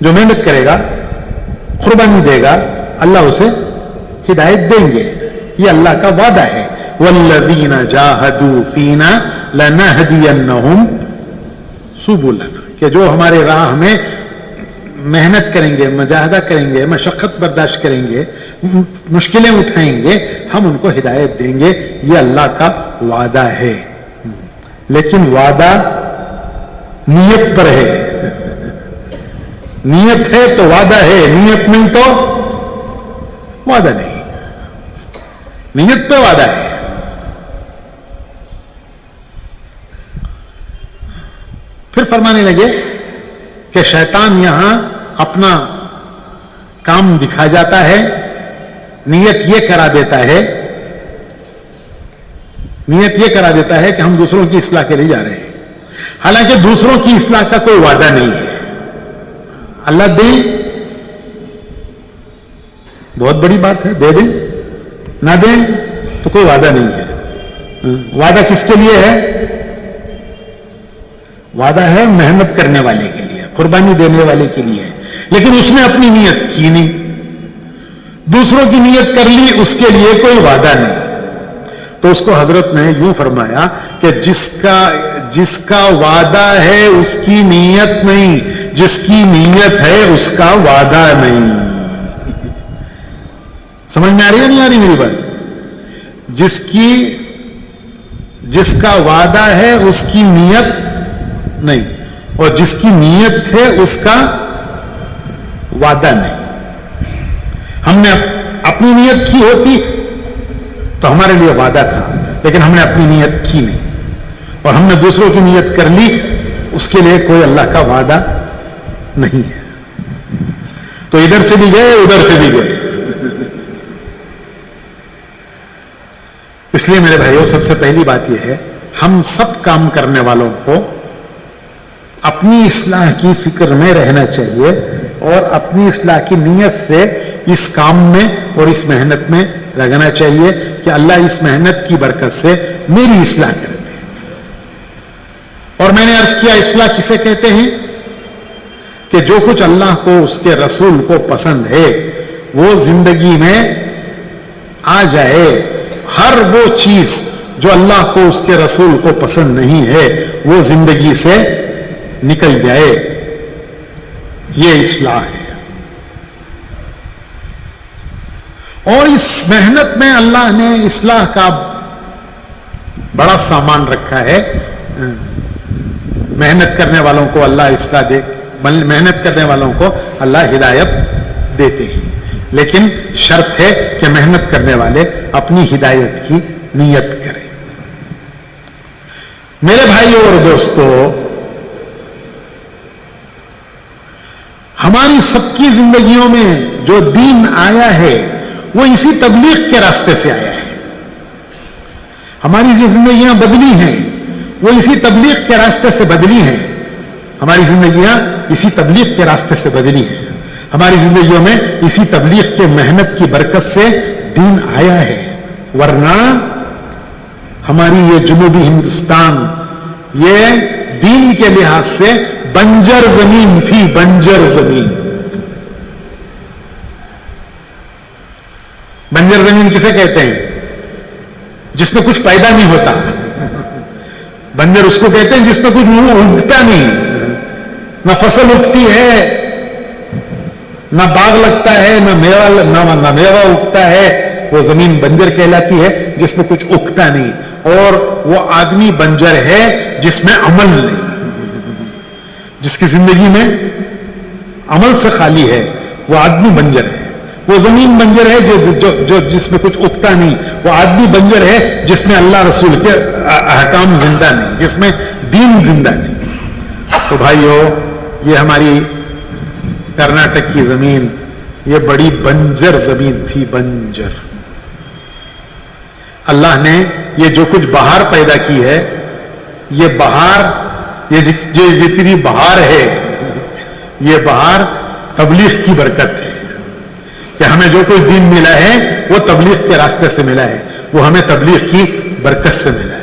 جو محنت کرے گا, قربانی دے گا, اللہ اسے ہدایت دیں گے. یہ اللہ کا وعدہ ہے. والذین جاہدوا فینا لنہدینہم سبلنا, کہ جو ہمارے راہ میں محنت کریں گے, مجاہدہ کریں گے, مشقت برداشت کریں گے, مشکلیں اٹھائیں گے, ہم ان کو ہدایت دیں گے. یہ اللہ کا وعدہ ہے. لیکن وعدہ نیت پر ہے. نیت ہے تو وعدہ ہے, نیت نہیں تو وعدہ نہیں. نیت پہ وعدہ ہے. پھر فرمانے لگے کہ شیطان یہاں اپنا کام دکھا جاتا ہے, نیت یہ کرا دیتا ہے, نیت یہ کرا دیتا ہے کہ ہم دوسروں کی اصلاح کے لیے جا رہے ہیں, حالانکہ دوسروں کی اصلاح کا کوئی وعدہ نہیں ہے. اللہ دے بہت بڑی بات ہے, دے دیں, نہ دیں تو کوئی وعدہ نہیں ہے. وعدہ کس کے لیے ہے؟ وعدہ ہے محنت کرنے والے کے لیے, قربانی دینے والے کے لیے. لیکن اس نے اپنی نیت کی نہیں, دوسروں کی نیت کر لی, اس کے لیے کوئی وعدہ نہیں. تو اس کو حضرت نے یوں فرمایا کہ جس کا وعدہ ہے اس کی نیت نہیں, جس کی نیت ہے اس کا وعدہ نہیں. سمجھ میں آ رہی ہے نہیں آ رہی میری بات؟ جس کا وعدہ ہے اس کی نیت نہیں, اور جس کی نیت ہے اس کا وعدہ نہیں. ہم نے اپنی نیت کی ہوتی تو ہمارے لیے وعدہ تھا, لیکن ہم نے اپنی نیت کی نہیں, اور ہم نے دوسروں کی نیت کر لی, اس کے لیے کوئی اللہ کا وعدہ نہیں ہے. تو ادھر سے بھی گئے, ادھر سے بھی گئے. اس لیے میرے بھائیوں, سب سے پہلی بات یہ ہے, ہم سب کام کرنے والوں کو اپنی اصلاح کی فکر میں رہنا چاہیے, اور اپنی اصلاح کی نیت سے اس کام میں اور اس محنت میں لگنا چاہیے کہ اللہ اس محنت کی برکت سے میری اصلاح کر دے. اور میں نے عرض کیا, اصلاح کسے کہتے ہیں؟ کہ جو کچھ اللہ کو, اس کے رسول کو پسند ہے وہ زندگی میں آ جائے. ہر وہ چیز جو اللہ کو, اس کے رسول کو پسند نہیں ہے وہ زندگی سے نکل جائے. یہ اصلاح ہے. اور اس محنت میں اللہ نے اصلاح کا بڑا سامان رکھا ہے. محنت کرنے والوں کو اللہ اصلاح دے, محنت کرنے والوں کو اللہ ہدایت دیتے ہیں, لیکن شرط ہے کہ محنت کرنے والے اپنی ہدایت کی نیت کریں. میرے بھائیوں اور دوستو, ہماری سب کی زندگیوں میں جو دین آیا ہے وہ اسی تبلیغ کے راستے سے آیا ہے. ہماری جو زندگیاں بدلی ہیں وہ اسی تبلیغ کے راستے سے بدلی ہیں. ہماری زندگیاں اسی تبلیغ کے راستے سے بدلی ہیں. ہماری زندگیوں میں اسی تبلیغ کے محنت کی برکت سے دین آیا ہے. ورنہ ہماری یہ جنوبی ہندوستان یہ دین کے لحاظ سے بنجر زمین تھی. بنجر زمین. بنجر زمین کسے کہتے ہیں؟ جس میں کچھ پیدا نہیں ہوتا. بنجر اس کو کہتے ہیں جس میں کچھ اگتا نہیں, نہ فصل اگتی ہے, نہ باغ لگتا ہے, نہ میوہ اگتا ہے. وہ زمین بنجر کہلاتی ہے جس میں کچھ اگتا نہیں. اور وہ آدمی بنجر ہے جس میں عمل نہیں, جس کی زندگی میں عمل سے خالی ہے, وہ آدمی بنجر ہے. وہ زمین بنجر ہے جو جس میں کچھ اگتا نہیں. وہ آدمی بنجر ہے جس میں اللہ رسول کے احکام زندہ نہیں, جس میں دین زندہ نہیں. تو بھائیو, یہ ہماری کرناٹک کی زمین یہ بڑی بنجر زمین تھی. بنجر. اللہ نے یہ جو کچھ بہار پیدا کی ہے, یہ بہار, یہ جتنی بہار ہے, یہ بہار تبلیغ کی برکت ہے. کہ ہمیں جو کوئی دین ملا ہے وہ تبلیغ کے راستے سے ملا ہے, وہ ہمیں تبلیغ کی برکت سے ملا ہے.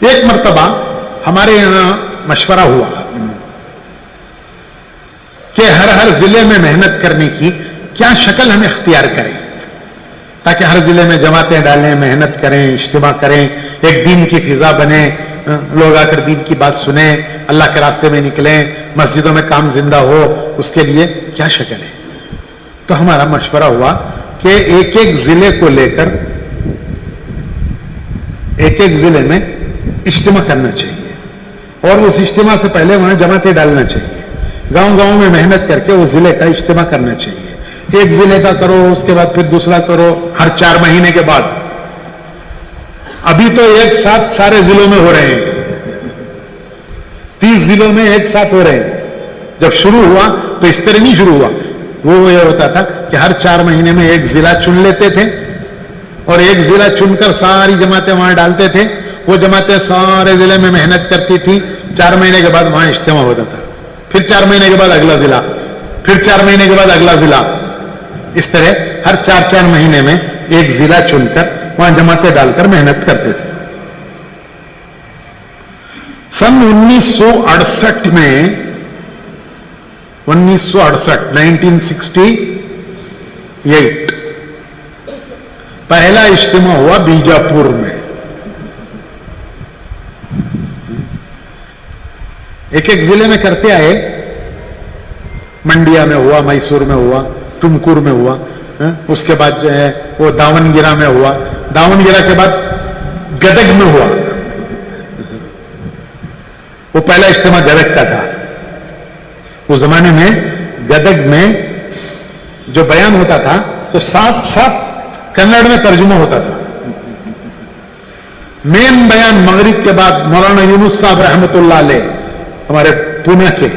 ایک مرتبہ ہمارے یہاں مشورہ ہوا کہ ہر ضلع میں محنت کرنے کی کیا شکل ہم اختیار کریں تاکہ ہر ضلع میں جماعتیں ڈالیں, محنت کریں, اجتماع کریں, ایک دین کی فضا بنے, لوگ آ کر دین کی بات سنیں, اللہ کے راستے میں نکلیں, مسجدوں میں کام زندہ ہو. اس کے لیے کیا شکل ہے؟ تو ہمارا مشورہ ہوا کہ ایک ایک ضلع کو لے کر ایک ایک ضلع میں اجتماع کرنا چاہیے اور اس اجتماع سے پہلے وہاں جماعتیں ڈالنا چاہیے. گاؤں گاؤں میں محنت کر کے اس ضلع کا اجتماع کرنا چاہیے. ایک ضلع کا کرو, اس کے بعد پھر دوسرا کرو, ہر 4 مہینے کے بعد. ابھی تو ایک ساتھ سارے ضلعوں میں ہو رہے ہیں, 30 ضلعوں میں ایک ساتھ ہو رہے ہیں. جب شروع ہوا تو اس طرح نہیں شروع ہوا. وہ یہ ہوتا تھا کہ ہر 4 مہینے میں ایک ضلع چن لیتے تھے اور ایک ضلع چن کر ساری جماعتیں وہاں ڈالتے تھے. وہ جماعتیں سارے ضلع میں محنت کرتی تھی. 4 مہینے کے بعد وہاں اجتماع ہوتا تھا. پھر 4 مہینے کے بعد اگلا ضلع, پھر 4 مہینے کے بعد اگلا ضلع. اس طرح ہر 4 مہینے میں ایک ضلع چن کر وہاں جماعتیں ڈال کر محنت کرتے تھے. سن 1968 میں 1968 پہلا اجتماع ہوا بیجاپور میں. ایک ایک ضلع میں کرتے آئے. منڈیا میں ہوا, میسور میں ہوا, ٹمکور میں ہوا, اس کے بعد جو ہے وہ داون گرا میں ہوا. داون گرا کے بعد گدگ میں ہوا. وہ پہلا اجتماع گدگ کا تھا. اس زمانے میں گدگ میں جو بیان ہوتا تھا تو ساتھ ساتھ کنڑ میں ترجمہ ہوتا تھا. مین بیان مغرب کے بعد مولانا یونس صاحب رحمۃ اللہ علیہ ہمارے پونے کے,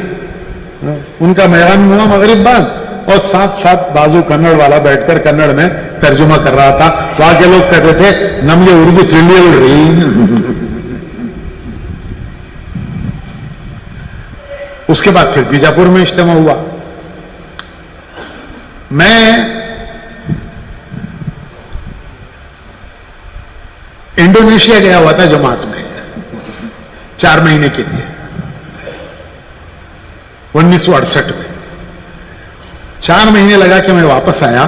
ان کا بیان ہوا مغرب بعد اور ساتھ ساتھ بازو کنڑ والا بیٹھ کر کنڑ میں ترجمہ کر رہا تھا. وہاں کے لوگ کہتے تھے نم یہ اردو چلی اڑ رہی. اس کے بعد پھر بیجاپور میں اجتماع ہوا. میں انڈونیشیا گیا ہوا تھا جماعت میں 4 مہینے کے لیے 1968 میں. 4 مہینے لگا کہ میں واپس آیا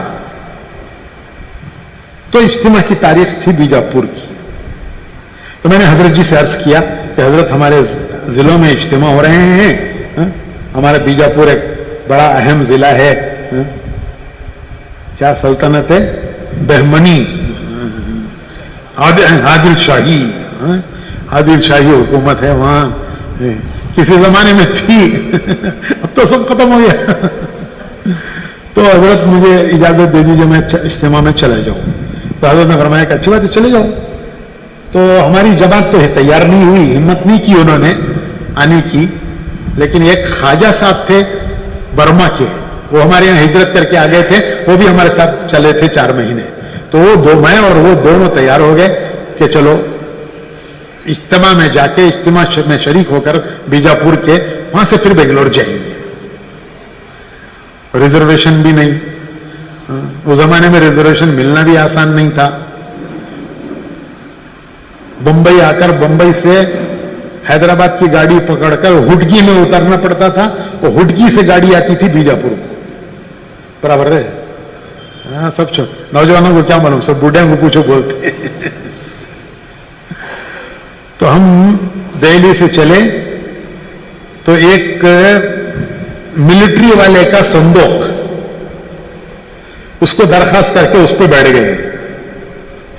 تو اجتماع کی تاریخ تھی بیجاپور کی. تو میں نے حضرت جی سے عرض کیا کہ حضرت ہمارے ضلعوں میں اجتماع ہو رہے ہیں. ہمارا بیجاپور ایک بڑا اہم ضلع ہے. کیا سلطنت ہے؟ بہمنی, عادل شاہی, عادل شاہی حکومت ہے وہاں. کسی زمانے میں تھی, اب تو سب ختم ہو گیا. تو حضرت مجھے اجازت دے دیجیے میں اجتماع میں چلا جاؤں. تو حضرت نے فرمایا کہ اچھی بات ہے چلے جاؤ. تو ہماری جماعت تو تیار نہیں ہوئی, ہمت نہیں کی انہوں نے آنے کی. لیکن ایک خواجہ صاحب تھے برما کے, وہ ہمارے یہاں ہجرت کر کے آ گئے تھے, وہ بھی ہمارے ساتھ چلے تھے 4 مہینے. تو میں اور وہ دونوں تیار ہو گئے کہ چلو اجتماع میں جا کے اجتماع میں شریک ہو کر بیجاپور کے وہاں سے پھر بنگلور جائیں گے. ریزرویشن بھی نہیں, اس زمانے میں ریزرویشن ملنا بھی آسان نہیں تھا. بمبئی آ کر بمبئی سے حیدرآباد کی گاڑی پکڑ کر ہڈگی میں اترنا پڑتا تھا. وہ ہڈگی سے گاڑی آتی تھی بیجاپور کو. برابر ہے. ہاں سب نوجوانوں کو کیا معلوم, سب بوڑھے کو پوچھو بولتے. تو ہم دہلی سے چلے تو ایک ملٹری والے کا صندوق, اس کو درخواست کر کے اس پہ بیٹھ گئے.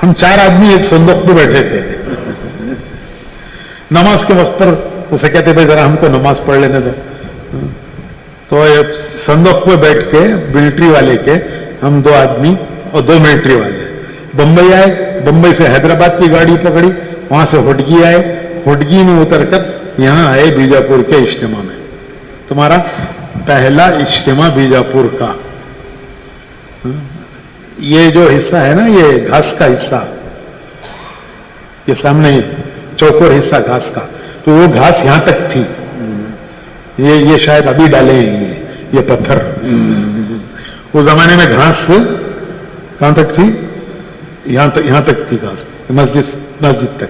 ہم 4 آدمی ایک صندوق پہ بیٹھے تھے. نماز کے وقت پر اسے کہتے بھائی ذرا ہم کو نماز پڑھ لینے دو. تو صندوق پہ بیٹھ کے ملٹری والے کے ہم 2 آدمی اور 2 ملٹری والے بمبئی آئے. بمبئی سے حیدرآباد کی گاڑی پکڑی, وہاں سے ہڈگی آئے, ہڈگی میں اتر کر یہاں آئے بیجاپور کے اجتماع میں. تمہارا پہلا اجتماع بیجاپور کا. یہ جو حصہ ہے نا, یہ گھاس کا حصہ, یہ سامنے چوکور حصہ گھاس کا, تو وہ گھاس یہاں تک تھی. یہ شاید ابھی ڈالے ہیں یہ پتھر. اس زمانے میں گھاس کہاں تک تھی؟ یہاں تک تھی گھاس, مسجد تک.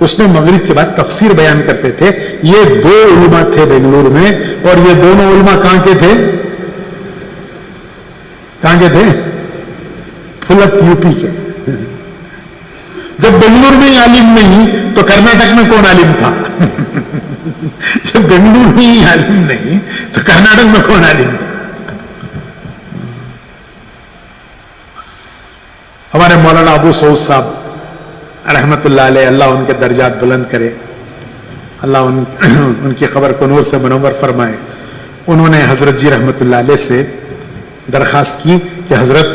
اس میں مغرب کے بعد تفسیر بیان کرتے تھے. یہ 2 علماء تھے بنگلور میں, اور یہ دونوں علماء کہاں کے تھے؟ کہاں کے تھے؟ پھلت یو پی کے. جب بنگلور میں ہی عالم نہیں تو کرناٹک میں کون عالم تھا؟ جب بنگلور میں ہی عالم نہیں تو کرناٹک میں کون عالم تھا؟ ہمارے مولانا ابو سعود صاحب رحمت اللہ علیہ, اللہ ان کے درجات بلند کرے, اللہ ان کی قبر کو نور سے منور فرمائے. انہوں نے حضرت جی رحمت اللہ علیہ سے درخواست کی کہ حضرت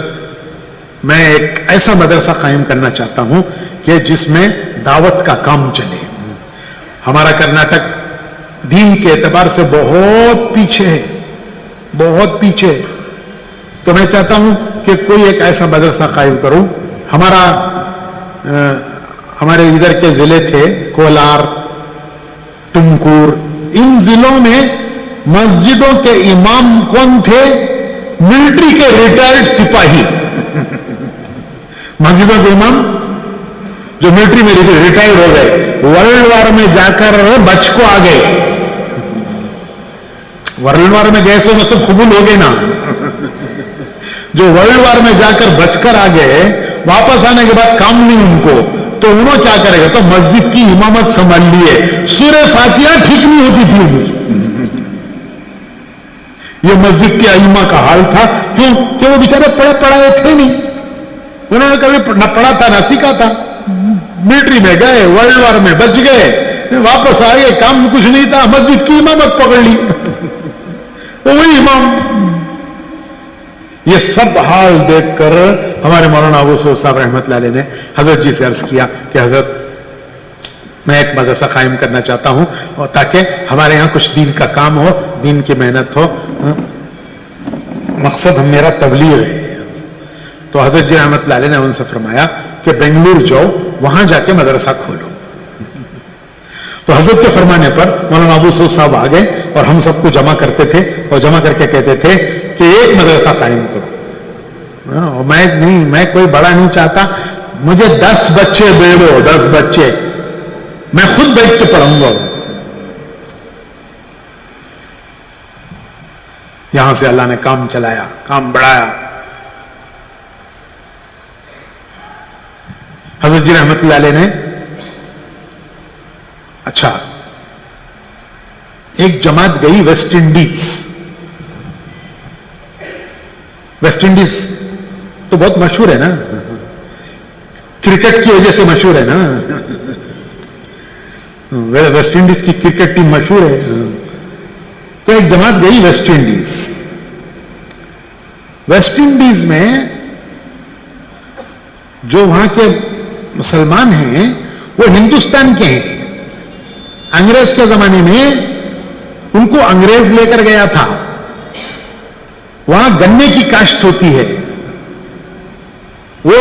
میں ایک ایسا مدرسہ قائم کرنا چاہتا ہوں کہ جس میں دعوت کا کام چلے. ہمارا کرناٹک دین کے اعتبار سے بہت پیچھے ہے, بہت پیچھے. تو میں چاہتا ہوں کہ کوئی ایک ایسا مدرسہ قائم کروں. ہمارے ادھر کے ضلع تھے کولار, ٹمکور, ان ضلعوں میں مسجدوں کے امام کون تھے؟ ملٹری کے ریٹائرڈ سپاہی. مسجدوں کے امام جو ملٹری میں ریٹائرڈ ہو گئے, ورلڈ وار میں جا کر بچ کو آ گئے. ورلڈ وار میں گئے سو سب قبول ہو گئے نا. جو ورلڈ وار میں جا کر بچ کر آ گئے, واپس آنے کے بعد کام نہیں ان کو, تو انہوں کیا کرے گا؟ تو مسجد کی امامت سنبھال لیے. سورہ فاتحہ ٹھیک نہیں ہوتی تھی ان کی. یہ مسجد کے ائمہ کا حال تھا. کیوں کہ وہ بیچارے پڑھائے تھے نہیں, انہوں نے کبھی نہ پڑھا تھا نہ سیکھا تھا. ملٹری میں گئے, ورلڈ وار میں بچ گئے, واپس آ گئے, کام کچھ نہیں تھا, مسجد کی امامت پکڑ لی. وہی امام. یہ سب حال دیکھ کر ہمارے مولانا ابو سعود صاحب رحمۃ اللہ علیہ نے حضرت جی سے عرض کیا کہ حضرت میں ایک مدرسہ قائم کرنا چاہتا ہوں, اور تاکہ ہمارے یہاں کچھ دین کا کام ہو, دین کی محنت ہو. مقصد میرا تبلیغ ہے. تو حضرت جی رحمۃ اللہ علیہ نے ان سے فرمایا کہ بنگلور جاؤ, وہاں جا کے مدرسہ کھولو. تو حضرت کے فرمانے پر مولانا ابو سعود صاحب آ گئے اور ہم سب کو جمع کرتے تھے, اور جمع کر کے کہتے تھے کہ ایک مدرسہ قائم کرو. میں کوئی بڑا نہیں چاہتا, مجھے 10 بچے دے دو, 10 بچے, میں خود بیٹھ کے پڑھوں گا. یہاں سے اللہ نے کام چلایا, کام بڑھایا. حضرت جی رحمت اللہ علیہ نے, اچھا, ایک جماعت گئی ویسٹ انڈیز. ویسٹ انڈیز تو بہت مشہور ہے نا, کرکٹ کی وجہ سے مشہور ہے نا. ویسٹ انڈیز کی کرکٹ ٹیم مشہور ہے. تو ایک جماعت گئی ویسٹ انڈیز. ویسٹ انڈیز میں جو وہاں کے مسلمان ہیں وہ ہندوستان کے ہیں. انگریز کے زمانے میں ان کو انگریز لے کر گیا تھا. وہاں گنے کی کاشت ہوتی ہے. وہ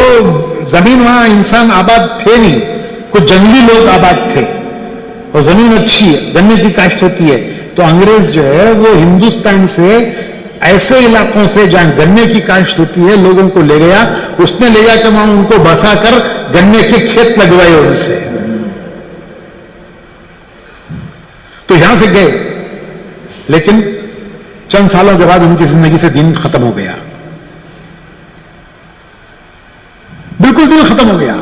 زمین وہاں انسان آباد تھے نہیں, کچھ جنگلی لوگ آباد تھے, اور زمین اچھی ہے, گنے کی کاشت ہوتی ہے. تو انگریز جو ہے وہ ہندوستان سے ایسے علاقوں سے جہاں گنے کی کاشت ہوتی ہے لوگوں کو لے گیا. اس نے لے جا کے وہاں ان کو بسا کر گنے کے کھیت لگوائے ان سے. تو یہاں سے گئے, لیکن چند سالوں کے بعد ان کی زندگی سے دین ختم ہو گیا, بالکل دین ختم ہو گیا.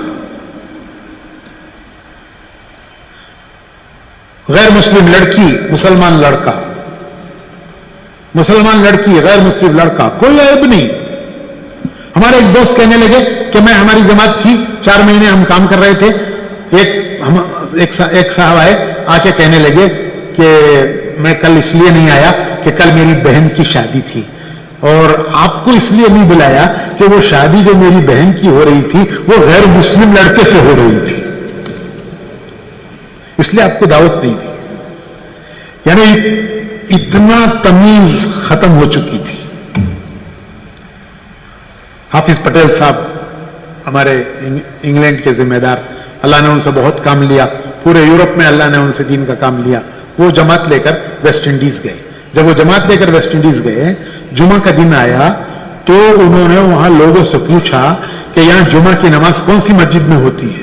غیر مسلم لڑکی, مسلمان لڑکا, مسلمان لڑکی, غیر مسلم لڑکا, کوئی عیب نہیں. ہمارے ایک دوست کہنے لگے کہ ہماری جماعت تھی, 4 مہینے ہم کام کر رہے تھے. ایک صاحب آئے, آ کے کہنے لگے کہ میں کل اس لیے نہیں آیا کہ کل میری بہن کی شادی تھی, اور آپ کو اس لیے نہیں بلایا کہ وہ شادی جو میری بہن کی ہو رہی تھی وہ غیر مسلم لڑکے سے ہو رہی تھی, اس لیے آپ کو دعوت نہیں تھی. یعنی اتنا تمیز ختم ہو چکی تھی. حافظ پٹیل صاحب ہمارے انگلینڈ کے ذمہ دار, اللہ نے ان سے بہت کام لیا, پورے یورپ میں اللہ نے ان سے دین کا کام لیا. وہ جماعت لے کر ویسٹ انڈیز گئے. جب وہ جماعت لے کر ویسٹ انڈیز گئے, جمعہ کا دن آیا تو انہوں نے وہاں لوگوں سے پوچھا کہ یہاں جمعہ کی نماز کون سی مسجد میں ہوتی ہے.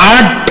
8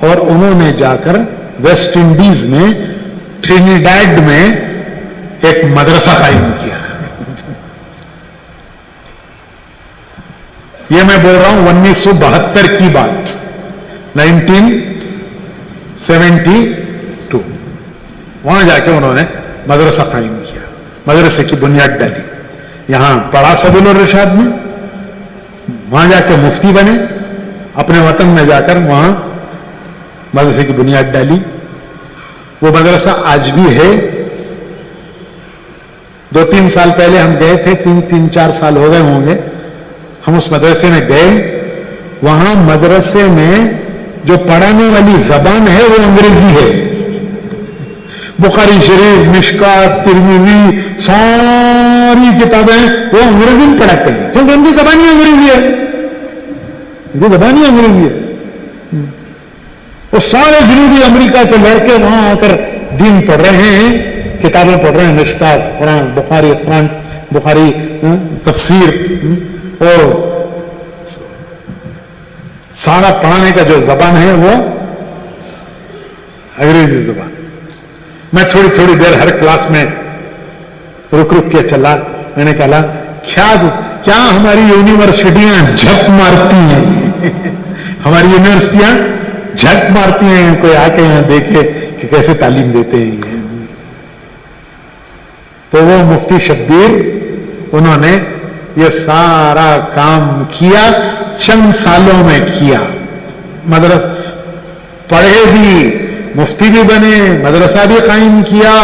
اور انہوں نے جا کر ویسٹ انڈیز میں ٹرینیڈیڈ میں ایک مدرسہ قائم کیا. یہ میں بول رہا ہوں 1972 کی بات, 1972. وہاں جا کے انہوں نے مدرسہ قائم کیا, مدرسے کی بنیاد ڈالی. یہاں پڑھا سبیل الرشاد میں, وہاں جا کے مفتی بنے, اپنے وطن میں جا کر وہاں مدرسے کی بنیاد ڈالی. وہ مدرسہ آج بھی ہے. 2-3 سال پہلے ہم گئے تھے, 3-4 سال ہو گئے ہوں گے, ہم اس مدرسے میں گئے. وہاں مدرسے میں جو پڑھانے والی زبان ہے وہ انگریزی ہے. بخاری شریف, مشکات, ترمذی, ساری کتابیں وہ انگریزی میں پڑھاتے ہیں, کیونکہ ان کی زبان ہی انگریزی ہے. ان کی زبان ہی انگریزی ہے. وہ سارے جنوبی امریکہ کے لڑکے وہاں آ کر دین پڑھ رہے ہیں, کتابیں پڑھ رہے ہیں, مشکات, قرآن, بخاری تفسیر, اور سارا پڑھانے کا جو زبان ہے وہ انگریزی زبان. میں تھوڑی تھوڑی دیر ہر کلاس میں رک کے چلا. میں نے کہا کیا ہماری یونیورسٹیاں جھک مارتی ہیں, ہماری یونیورسٹیاں جھک مارتی ہیں, کوئی آ کے یہاں دیکھے کہ کیسے تعلیم دیتے ہیں. تو وہ مفتی شبیر, انہوں نے یہ سارا کام کیا, چند سالوں میں کیا. مدرسہ پڑھے بھی, مفتی بھی بنے, مدرسہ بھی قائم کیا.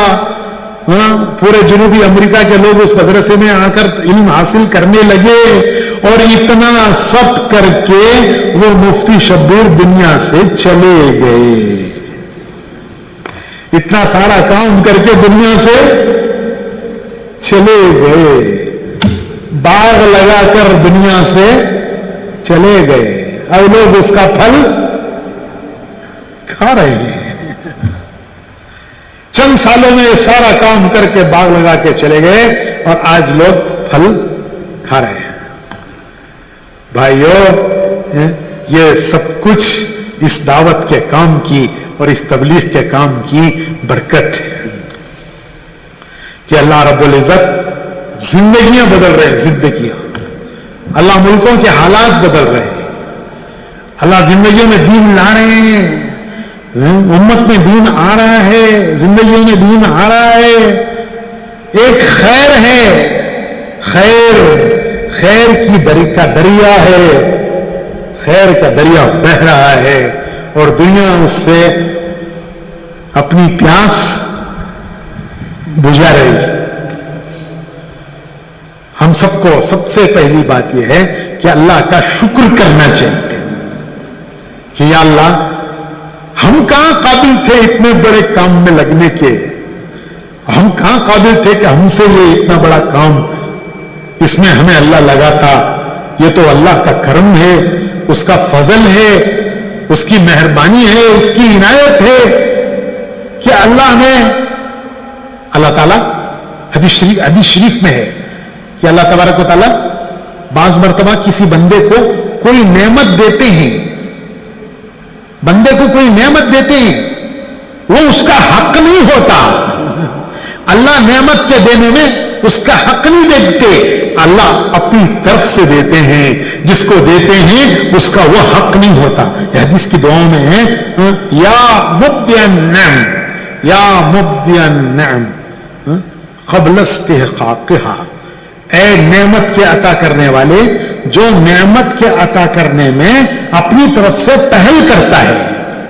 پورے جنوبی امریکہ کے لوگ اس مدرسے میں آ کر علم حاصل کرنے لگے, اور اتنا سب کر کے وہ مفتی شبیر دنیا سے چلے گئے. اتنا سارا کام کر کے دنیا سے چلے گئے, باغ لگا کر دنیا سے چلے گئے. اب لوگ اس کا پھل کھا رہے ہیں. چند سالوں میں سارا کام کر کے باغ لگا کے چلے گئے, اور آج لوگ پھل کھا رہے ہیں. بھائیو, یہ سب کچھ اس دعوت کے کام کی اور اس تبلیغ کے کام کی برکت ہے کہ اللہ رب العزت زندگیاں بدل رہے ہیں. زندگیاں, اللہ ملکوں کے حالات بدل رہے ہیں. اللہ زندگیوں میں دین لا رہے ہیں, امت میں دین آ رہا ہے, زندگیوں میں دین آ رہا ہے. ایک خیر ہے, خیر کی کا دریا ہے, خیر کا دریا بہ رہا ہے, اور دنیا اس سے اپنی پیاس بجھا رہی ہے. ہم سب کو سب سے پہلی بات یہ ہے کہ اللہ کا شکر کرنا چاہیے کہ یا اللہ, ہم کہاں قابل تھے اتنے بڑے کام میں لگنے کے, ہم کہاں قابل تھے کہ ہم سے یہ اتنا بڑا کام اس میں ہمیں اللہ لگاتا. یہ تو اللہ کا کرم ہے, اس کا فضل ہے, اس کی مہربانی ہے, اس کی عنایت ہے کہ اللہ تعالیٰ حدیث شریف میں ہے کہ اللہ تبارک و تعالیٰ بعض مرتبہ کسی بندے کو کوئی نعمت دیتے ہیں, بندے کو کوئی نعمت دیتے ہیں, وہ اس کا حق نہیں ہوتا. اللہ نعمت کے دینے میں اس کا حق نہیں دیتے, اللہ اپنی طرف سے دیتے ہیں. جس کو دیتے ہیں اس کا وہ حق نہیں ہوتا. حدیث کی دعاؤں میں ہے یا مبدی النعم, یا مبدی النعم قبل استحقاقها, اے نعمت کے عطا کرنے والے, جو نعمت کے عطا کرنے میں اپنی طرف سے پہل کرتا ہے.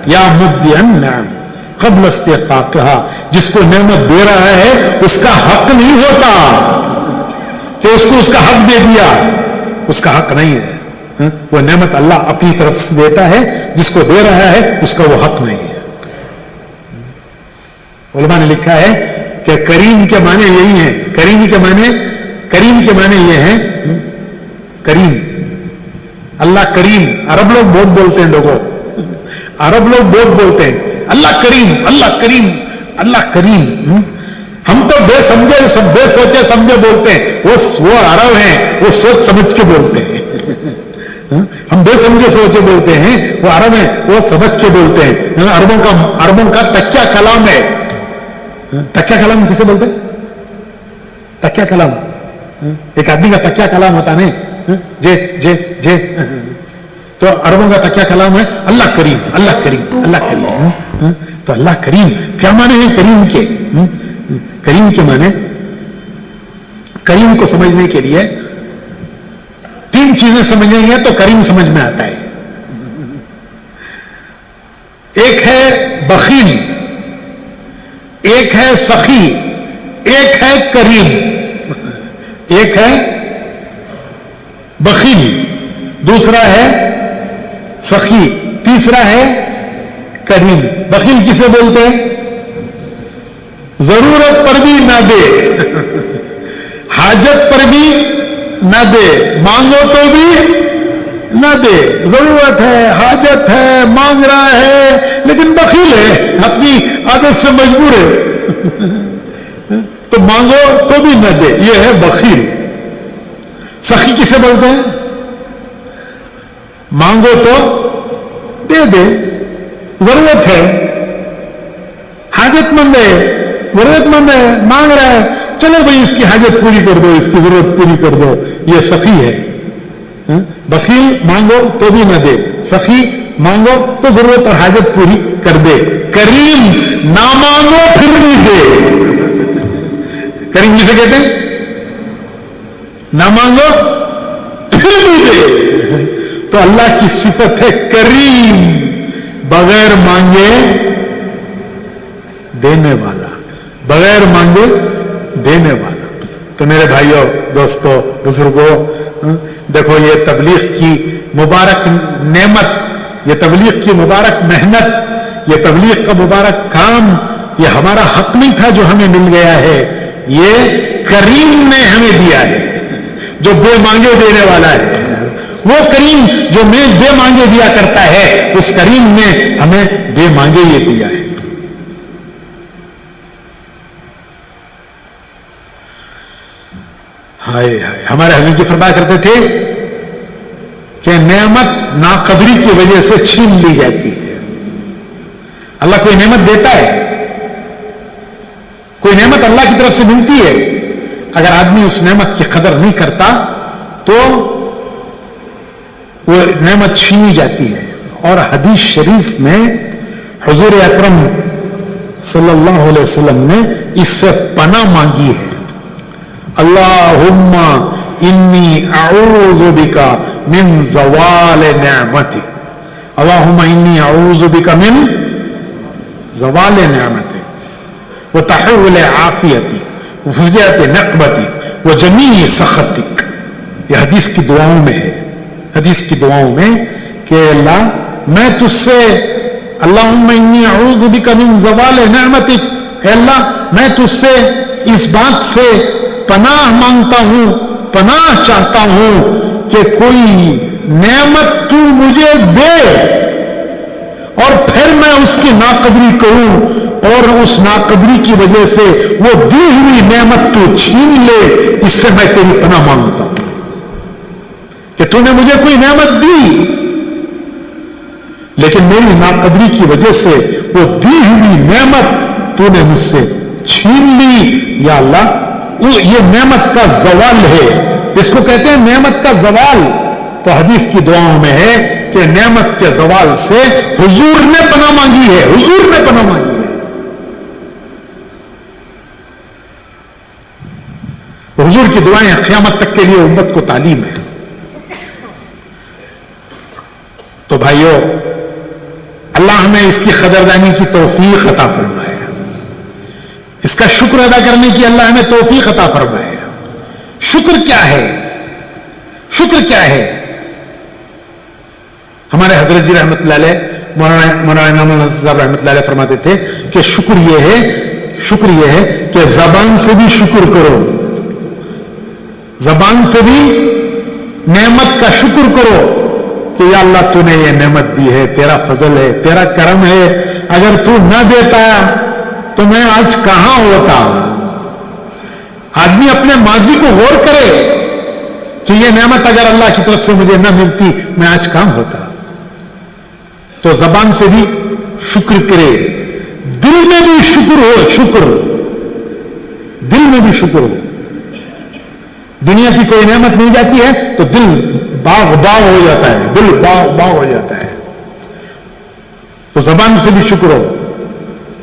یا مبدی النعم قبل استحقاقها, جس کو نعمت دے رہا ہے اس کا حق نہیں ہوتا کہ اس کو اس کا حق دے دیا, اس کا حق نہیں ہے. وہ نعمت اللہ اپنی طرف سے دیتا ہے, جس کو دے رہا ہے اس کا وہ حق نہیں ہے. علماء نے لکھا ہے کہ کریم کے معنی یہی ہیں, کریم کے معنی یہ ہیں, کریم, اللہ کریم. عرب لوگ بہت بولتے ہیں, اللہ کریم, اللہ کریم, اللہ کریم. ہم تو بے سمجھے, سب بے سوچے سمجھے بولتے ہیں. وہ عرب ہیں, وہ سوچ سمجھ کے بولتے ہیں. ہم بے سمجھے سوچ کے بولتے ہیں، وہ عرب ہے وہ سمجھ کے بولتے ہیں. عربوں کا تکیہ کلام ہے. تکیہ کلام کسے بولتے ہیں؟ تکیہ کلام ایک آدمی کا تکیہ کلام ہوتا نہیں. جے جے جے تو عربوں کا تکیہ کلام ہے اللہ کریم اللہ کریم اللہ کریم. تو اللہ کریم کیا معنی ہے کریم کے؟ کریم کے معنی، کریم کو سمجھنے کے لیے تین چیزیں سمجھیں گے تو کریم سمجھ میں آتا ہے. ایک ہے بخیل، ایک ہے سخی، ایک ہے کریم. ایک ہے بخیل، دوسرا ہے سخی، تیسرا ہے کریم. بخیل کسے بولتے ہیں؟ ضرورت پر بھی نہ دے، حاجت پر بھی نہ دے، مانگو تو بھی نہ دے. ضرورت ہے، حاجت ہے، مانگ رہا ہے لیکن بخیل ہے، اپنی عادت سے مجبور ہے تو مانگو تو بھی نہ دے. یہ ہے بخیل. سخی کسے بولتے ہیں؟ مانگو تو دے دے، ضرورت ہے، حاجت مند ہے، ضرورت مند ہے، مانگ رہا ہے، چلو بھائی اس کی حاجت پوری کر دو، اس کی ضرورت پوری کر دو. یہ سخی ہے. بخیل مانگو تو بھی نہ دے، سخی مانگو تو ضرورت اور حاجت پوری کر دے. کریم نہ مانگو پھر بھی دے. کریم کسے کہتے ہیں؟ نہ مانگو پھر بھی دے. تو اللہ کی صفت ہے کریم، بغیر مانگے دینے والا، بغیر مانگے دینے والا. تو میرے بھائیوں، دوستو، بزرگوں، دیکھو یہ تبلیغ کی مبارک نعمت، یہ تبلیغ کی مبارک محنت، یہ تبلیغ کا مبارک کام، یہ ہمارا حق نہیں تھا جو ہمیں مل گیا ہے، یہ کریم نے ہمیں دیا ہے، جو بے مانگے دینے والا ہے. وہ کریم جو میں بے مانگے دیا کرتا ہے، اس کریم نے ہمیں بے مانگے یہ دیا ہے. ہائے ہائے، ہمارے حضرت جی فرمایا کرتے تھے کہ نعمت ناقدری کی وجہ سے چھین لی جاتی ہے. اللہ کوئی نعمت دیتا ہے، کوئی نعمت اللہ کی طرف سے ملتی ہے، اگر آدمی اس نعمت کی قدر نہیں کرتا تو وہ نعمت چھینی جاتی ہے. اور حدیث شریف میں حضور اکرم صلی اللہ علیہ وسلم نے اس سے پناہ مانگی ہے. اللہم انی اعوذ بک من زوال نعمتک، اللہم انی اعوذ بک من زوال نعمتک وتحول عافیتک وفجأت نقمتک وجمیع سخطک. یہ حدیث کی دعاؤں میں ہے، حدیث کی دعاؤں میں کہ اللہ میں تجھ سے، اللہم انی اعوذ بک من زوال نعمتک، اے اللہ میں تجھ سے اس بات سے پناہ مانگتا ہوں، پناہ چاہتا ہوں کہ کوئی نعمت تو مجھے دے اور پھر میں اس کی ناقدری کروں اور اس ناقدری کی وجہ سے وہ دی ہوئی نعمت تو چھین لے. اس سے میں تیری پناہ مانگتا ہوں کہ تو نے مجھے کوئی نعمت دی لیکن میری ناقدری کی وجہ سے وہ دی ہوئی نعمت تو نے مجھ سے چھین لی. یا اللہ، یہ نعمت کا زوال ہے، اس کو کہتے ہیں نعمت کا زوال. تو حدیث کی دعاؤں میں ہے کہ نعمت کے زوال سے حضور نے پناہ مانگی ہے، حضور نے پناہ مانگی ہے. حضور کی دعائیں قیامت تک کے لیے امت کو تعلیم ہے. تو بھائیو، اللہ ہمیں اس کی قدردانی کی توفیق عطا فرمائے، اس کا شکر ادا کرنے کی اللہ ہمیں توفیق عطا فرمائے. شکر کیا ہے؟ شکر کیا ہے؟ ہمارے حضرت جی رحمت اللہ علیہ، مولانا محمد صاحب رحمت اللہ علیہ فرماتے تھے کہ شکر یہ ہے کہ زبان سے بھی شکر کرو، زبان سے بھی نعمت کا شکر کرو کہ یا اللہ تو نے یہ نعمت دی ہے، تیرا فضل ہے، تیرا کرم ہے، اگر تو نہ دیتا تو میں آج کہاں ہوتا. آدمی اپنے ماضی کو غور کرے کہ یہ نعمت اگر اللہ کی طرف سے مجھے نہ ملتی میں آج کام ہوتا. تو زبان سے بھی شکر کرے, دل میں بھی شکر ہو, شکر دل میں بھی شکر ہو. دنیا کی کوئی نعمت مل جاتی ہے تو دل باغ باغ ہو جاتا ہے, دل باغ باغ ہو جاتا ہے. تو زبان سے بھی شکر ہو,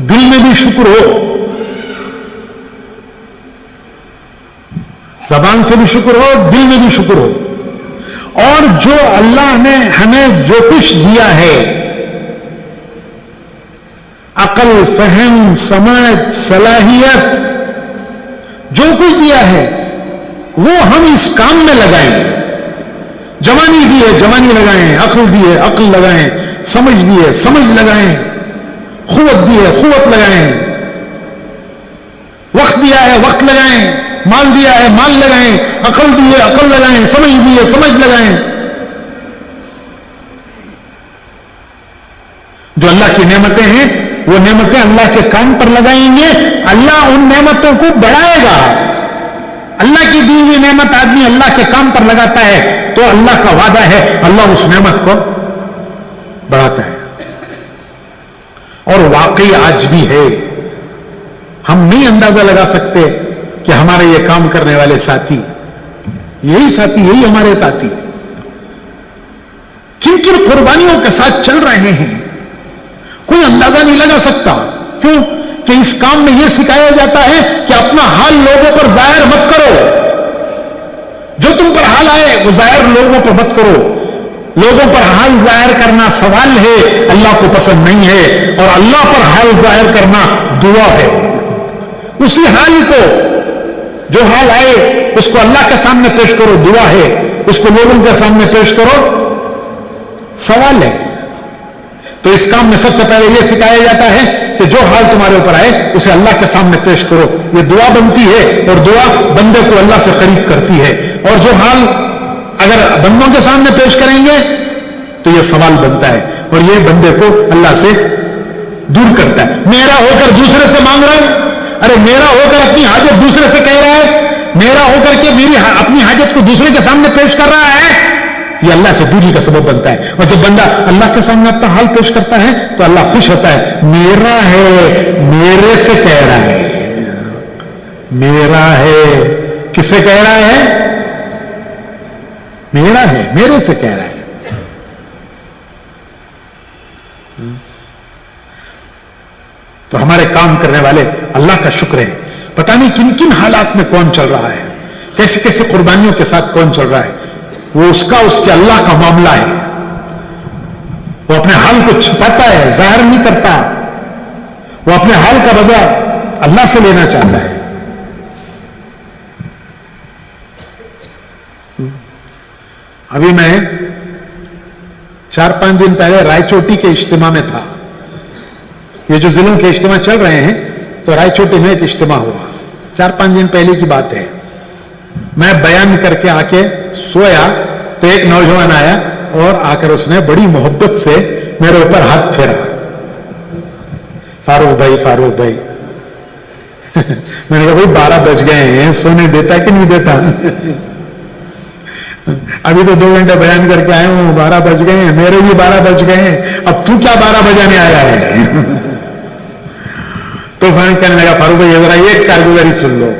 دل میں بھی شکر ہو, زبان سے بھی شکر ہو, دل میں بھی شکر ہو. اور جو اللہ نے ہمیں جو کچھ دیا ہے, عقل, فہم, سمجھ, صلاحیت, جو کچھ دیا ہے وہ ہم اس کام میں لگائیں. جوانی دی ہے جوانی لگائیں, عقل دی ہے عقل لگائیں, سمجھ دی ہے سمجھ لگائیں, قوت دی ہے قوت لگائیں, وقت دیا ہے وقت لگائیں, مال دیا ہے مال لگائیں, عقل دی ہے عقل لگائیں, سمجھ دی ہے سمجھ لگائیں. جو اللہ کی نعمتیں ہیں وہ نعمتیں اللہ کے کام پر لگائیں گے, اللہ ان نعمتوں کو بڑھائے گا. اللہ کی دی ہوئی نعمت آدمی اللہ کے کام پر لگاتا ہے تو اللہ کا وعدہ ہے اللہ اس نعمت کو بڑھاتا ہے. اور واقعی آج بھی ہے, ہم نہیں اندازہ لگا سکتے کہ ہمارے یہ کام کرنے والے ساتھی, یہی ہمارے ساتھی کن کن قربانیوں کے ساتھ چل رہے ہیں, کوئی اندازہ نہیں لگا سکتا. کیوں کہ اس کام میں یہ سکھایا جاتا ہے کہ اپنا حال لوگوں پر ظاہر مت کرو. جو تم پر حال آئے وہ ظاہر لوگوں پر مت کرو. لوگوں پر حال ظاہر کرنا سوال ہے, اللہ کو پسند نہیں ہے. اور اللہ پر حال ظاہر کرنا دعا ہے. اسی حال کو, جو حال آئے اس کو اللہ کے سامنے پیش کرو, دعا ہے. اس کو لوگوں کے سامنے پیش کرو, سوال ہے. تو اس کام میں سب سے پہلے یہ سکھایا جاتا ہے کہ جو حال تمہارے اوپر آئے اسے اللہ کے سامنے پیش کرو. یہ دعا بنتی ہے اور دعا بندے کو اللہ سے قریب کرتی ہے. اور جو حال اگر بندوں کے سامنے پیش کریں گے تو یہ سوال بنتا ہے اور یہ بندے کو اللہ سے دور کرتا ہے. میرا ہو کر دوسرے سے مانگ رہا ہے, ارے میرا ہو کر اپنی حاجت دوسرے سے کہہ رہا ہے, میرا ہو کر کے میری اپنی حاجت کو دوسرے کے سامنے پیش کر رہا ہے, یہ اللہ سے دوری کا سبب بنتا ہے. اور جب بندہ اللہ کے سامنے اپنا حال پیش کرتا ہے تو اللہ خوش ہوتا ہے. میرا ہے میرے سے کہہ رہا ہے, میرا ہے کسے کہہ رہا ہے, میرا ہے میرے سے کہہ رہا ہے. تو ہمارے کام کرنے والے اللہ کا شکر ہے. پتہ نہیں کن کن حالات میں کون چل رہا ہے, کیسے کیسے قربانیوں کے ساتھ کون چل رہا ہے. وہ اس کے اللہ کا معاملہ ہے. وہ اپنے حال کو چھپاتا ہے, ظاہر نہیں کرتا. وہ اپنے حال کا بدلہ اللہ سے لینا چاہتا ہے. ابھی میں 4-5 دن پہلے رائے چوٹی کے اجتماع میں تھا. یہ جو ضلعوں کے اجتماع چل رہے ہیں تو رائے چوٹی میں ایک اجتماع ہوا, 4-5 دن پہلے کی بات ہے. میں بیان کر کے آ کے سویا تو ایک نوجوان آیا اور آ کر اس نے بڑی محبت سے میرے اوپر ہاتھ پھیرا. فاروق بھائی فاروق بھائی. میں نے کہا بھائی 12 بج گئے ہیں, سونے دیتا کہ نہیں دیتا؟ ابھی تو 2 گھنٹے بیان کر کے آئے ہوں, 12 بج گئے ہیں, میرے بھی 12 بج گئے ہیں, اب تو کیا 12 بجانے آیا ہے؟ تو کہنے لگا فاروق بھائی ذرا ایک کارگزاری سن لو.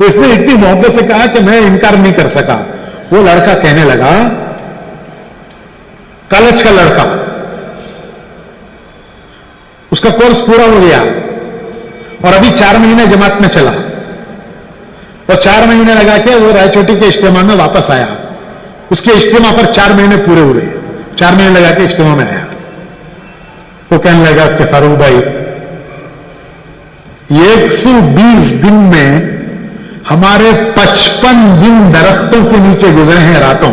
اس نے اتنی محبت سے کہا کہ میں انکار نہیں کر سکا. وہ لڑکا کہنے لگا, کالج کا لڑکا, اس کا کورس پورا ہو گیا اور ابھی 4 مہینے جماعت میں چلا اور 4 مہینے لگا کے وہ رائے چوٹی کے اجتماع میں واپس آیا. اس کے اجتماع پر 4 مہینے پورے ہوئے, 4 مہینے لگا کے اجتماع میں آیا. وہ کہنے لگا کہ فاروق بھائی 120 دن میں ہمارے 55 دن درختوں کے نیچے گزرے ہیں راتوں.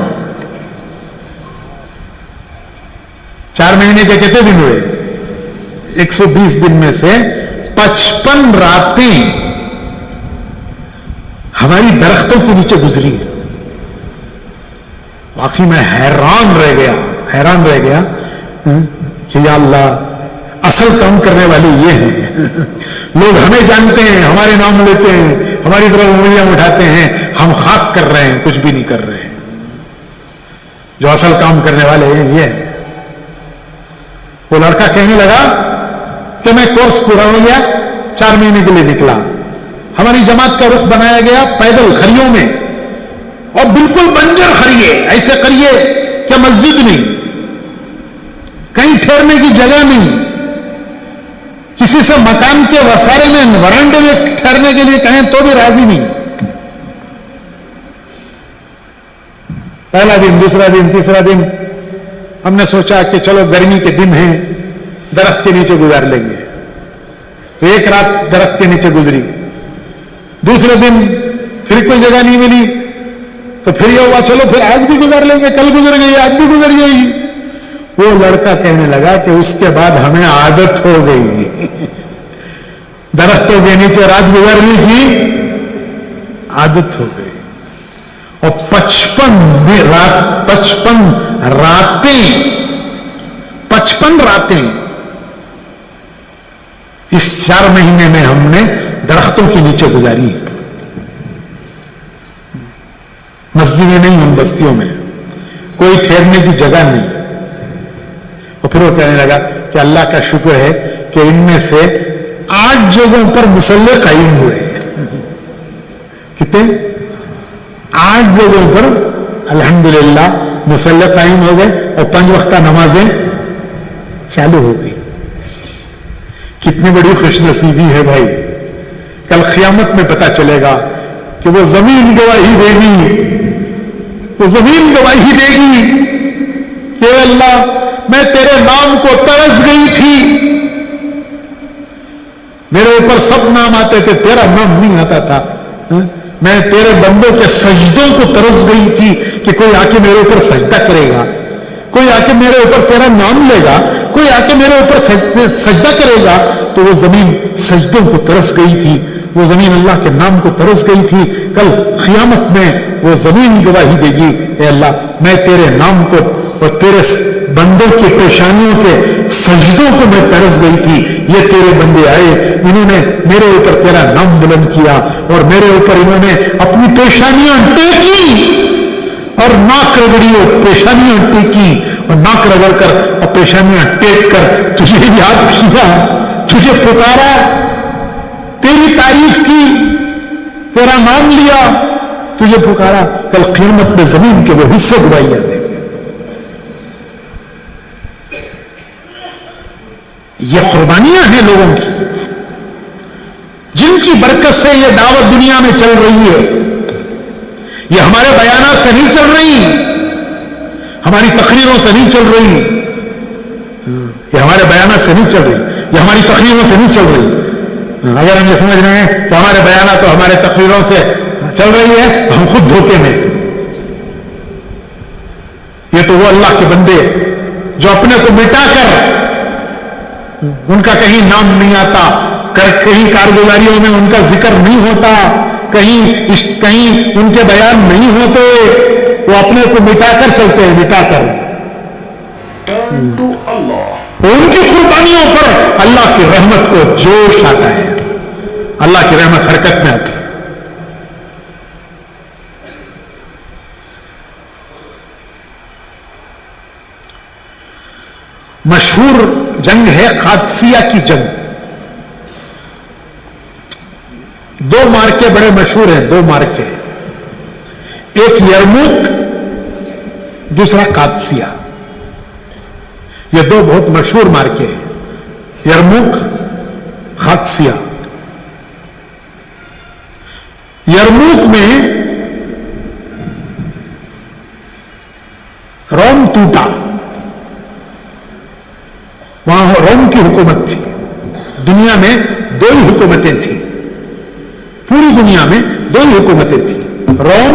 4 مہینے کے کتنے دن ہوئے؟ 120 دن میں سے 55 راتیں ہماری درختوں کے نیچے گزری. واقعی میں حیران رہ گیا کہ یا اللہ, اصل کام کرنے والے یہ ہیں. لوگ ہمیں جانتے ہیں, ہمارے نام لیتے ہیں, ہماری طرف انگلیاں اٹھاتے ہیں، ہم خاک کر رہے ہیں، کچھ بھی نہیں کر رہے ہیں. جو اصل کام کرنے والے ہیں یہ ہیں. وہ لڑکا کہنے لگا کہ میں کورس پورا ہو گیا، 4 مہینے کے لیے نکلا. ہماری جماعت کا رخ بنایا گیا پیدل خریوں میں، اور بالکل بنجر خریے، ایسے خریے کہ مسجد نہیں، کہیں ٹھہرنے کی جگہ نہیں، کسی سے مکان کے وسارے میں ورنڈے میں ٹھہرنے کے لیے کہیں تو بھی راضی نہیں. پہلا دن، دوسرا دن، تیسرا دن ہم نے سوچا کہ چلو گرمی کے دن ہیں، درخت کے نیچے گزار لیں گے. ایک رات درخت کے نیچے گزری. دوسرے دن پھر کوئی جگہ نہیں ملی تو پھر یہ ہوا چلو پھر آج بھی گزار لیں گے، کل گزر گئی، آج بھی گزر گئی. وہ لڑکا کہنے لگا کہ اس کے بعد ہمیں عادت ہو گئی درختوں کے نیچے رات گزارنے کی عادت ہو گئی. اور 55 راتیں اس 4 مہینے میں ہم نے درختوں کے نیچے گزاری. مسجدیں نہیں، ان بستیوں میں کوئی ٹھہرنے کی جگہ نہیں. اور پھر وہ کہنے لگا کہ اللہ کا شکر ہے کہ ان میں سے 8 جگہوں پر مصلی قائم ہوئے. کتنے؟ 8 جگہوں پر الحمدللہ مصلی قائم ہو گئے اور 5 وقت کا نمازیں چالو ہو گئی. کتنی بڑی خوش نصیبی ہے بھائی. کل قیامت میں پتا چلے گا کہ وہ زمین گواہی دے گی، وہ زمین گواہی دے گی کہ اللہ میں تیرے نام کو ترس گئی تھی، میرے اوپر سب نام آتے تھے، تیرا نام نہیں آتا تھا. میں تیرے بندوں کے سجدوں کو ترس گئی تھی کہ کوئی آ کے میرے اوپر سجدہ کرے گا، کوئی آ کے میرے اوپر تیرا نام لے گا، کوئی آ کے میرے اوپر سجدہ کرے گا. تو وہ زمین سجدوں کو ترس گئی تھی، وہ زمین اللہ کے نام کو ترس گئی تھی. کل قیامت میں وہ زمین گواہی دے گی اے اللہ میں تیرے نام کو اور تیرے بندوں کی پیشانیوں کے سجدوں کو میں ترس گئی تھی. یہ تیرے بندے آئے، انہوں نے میرے اوپر تیرا نام بلند کیا اور میرے اوپر انہوں نے اپنی پیشانیاں ٹیکی اور ناک رگڑی اور پیشانیاں ٹیکی اور ناک رگڑ کر اور پیشانیاں ٹیک کر تجھے یاد کیا، تجھے پکارا، تیری تعریف کی، تیرا نام لیا، تجھے پکارا. کل قیامت میں زمین کے وہ حصے گواہی آتے ہیں. یہ قربانیاں ہیں لوگوں کی جن کی برکت سے یہ دعوت دنیا میں چل رہی ہے. یہ ہمارے بیانات سے نہیں چل رہی، ہماری تقریروں سے نہیں چل رہی، یہ ہمارے بیانات سے نہیں چل رہی، یہ ہماری تقریروں سے نہیں چل رہی. اگر ہم یہ سمجھ رہے ہیں تو ہمارے بیانات تو ہمارے تقریروں سے چل رہی ہے، ہم خود دھوکے میں. یہ تو وہ اللہ کے بندے جو اپنے کو مٹا کر، ان کا کہیں نام نہیں آتا، کہیں کارگزاریوں میں ان کا ذکر نہیں ہوتا، کہیں ان کے بیان نہیں ہوتے، وہ اپنے کو مٹا کر چلتے ہیں، مٹا کر. ان کی قربانیوں پر اللہ کی رحمت کو جوش آتا ہے، اللہ کی رحمت حرکت میں آتی ہے. مشہور جنگ ہے قادسیہ کی جنگ. 2 مارکے بڑے مشہور ہیں، 2 مارکے، ایک یرموک، دوسرا قادسیہ. یہ 2 بہت مشہور مارکے ہیں، یرموک، قادسیہ. یرموک میں روم ٹوٹا، وہاں روم کی حکومت تھی. دنیا میں 2 ہی حکومتیں تھیں، پوری دنیا میں 2 ہی حکومتیں تھیں، روم،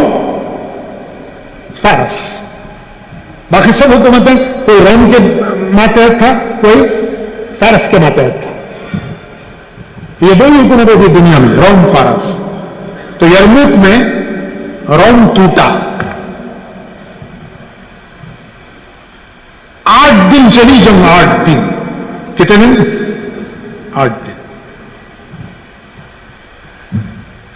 فارس. باقی سب حکومتیں کوئی روم کے ماتحت تھا، کوئی فارس کے ماتحت تھا. یہ 2 ہی حکومتیں تھیں دنیا میں، روم، فارس. تو یرموک میں روم ٹوٹا. 8 دن چلی جنگ، 8 دن. کتنے دن؟ 8 دن.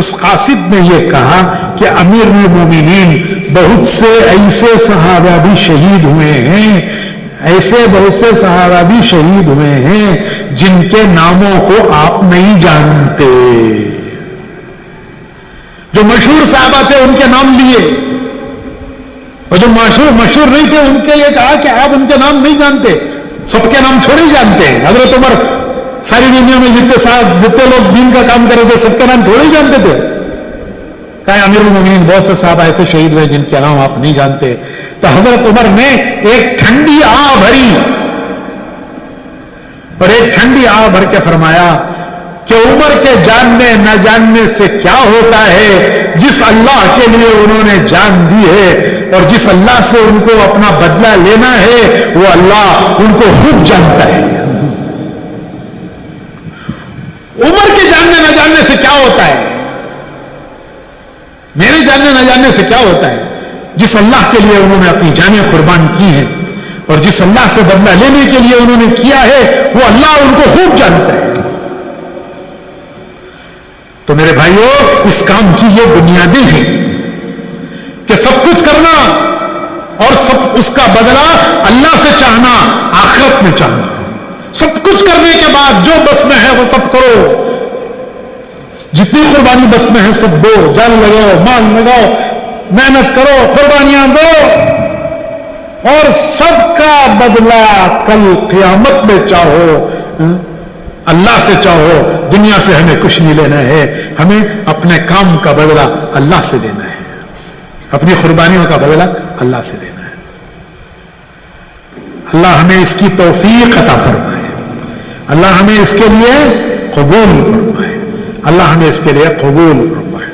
اس قاصد نے یہ کہا کہ امیر المومنین بہت سے ایسے صحابہ بھی شہید ہوئے ہیں، ایسے بہت سے صحابہ بھی شہید ہوئے ہیں جن کے ناموں کو آپ نہیں جانتے. جو مشہور صحابہ تھے ان کے نام لیے، اور جو مشہور نہیں تھے ان کے یہ کہا کہ آپ ان کے نام نہیں جانتے. سب کے نام تھوڑے ہی جانتے ہیں. حضرت عمر ساری دنیا میں جتنے لوگ دین کا کام کر رہے تھے سب کے نام تھوڑے ہی جانتے تھے. کہا امیر المومنین بہت سے صحابہ ایسے شہید ہوئے جن کے نام آپ نہیں جانتے. تو حضرت عمر نے ایک ٹھنڈی آہ بھری اور ایک ٹھنڈی آہ بھر کے فرمایا کہ عمر کے جاننے نہ جاننے سے کیا ہوتا ہے، جس اللہ کے لیے انہوں نے جان دی ہے اور جس اللہ سے ان کو اپنا بدلہ لینا ہے وہ اللہ ان کو خوب جانتا ہے. عمر کے جاننے نہ جاننے سے کیا ہوتا ہے، میرے جاننے نہ جاننے سے کیا ہوتا ہے. جس اللہ کے لیے انہوں نے اپنی جانیں قربان کی ہیں اور جس اللہ سے بدلہ لینے کے لیے انہوں نے کیا ہے وہ اللہ ان کو خوب جانتا ہے. تو میرے بھائیوں اس کام کی یہ بنیادیں ہیں کہ سب کچھ کرنا اور سب اس کا بدلہ اللہ سے چاہنا، آخرت میں چاہنا. سب کچھ کرنے کے بعد جو بس میں ہے وہ سب کرو، جتنی قربانی بس میں ہے سب دو، جان لگاؤ، مال لگاؤ، محنت کرو، قربانیاں دو، اور سب کا بدلہ کل قیامت میں چاہو، اللہ سے چاہو. دنیا سے ہمیں کچھ نہیں لینا ہے، ہمیں اپنے کام کا بدلہ اللہ سے لینا ہے، اپنی قربانیوں کا بدلہ اللہ سے لینا ہے. اللہ ہمیں اس کی توفیق عطا فرمائے، اللہ ہمیں اس کے لیے قبول فرمائے، اللہ ہمیں اس کے لیے قبول فرمائے.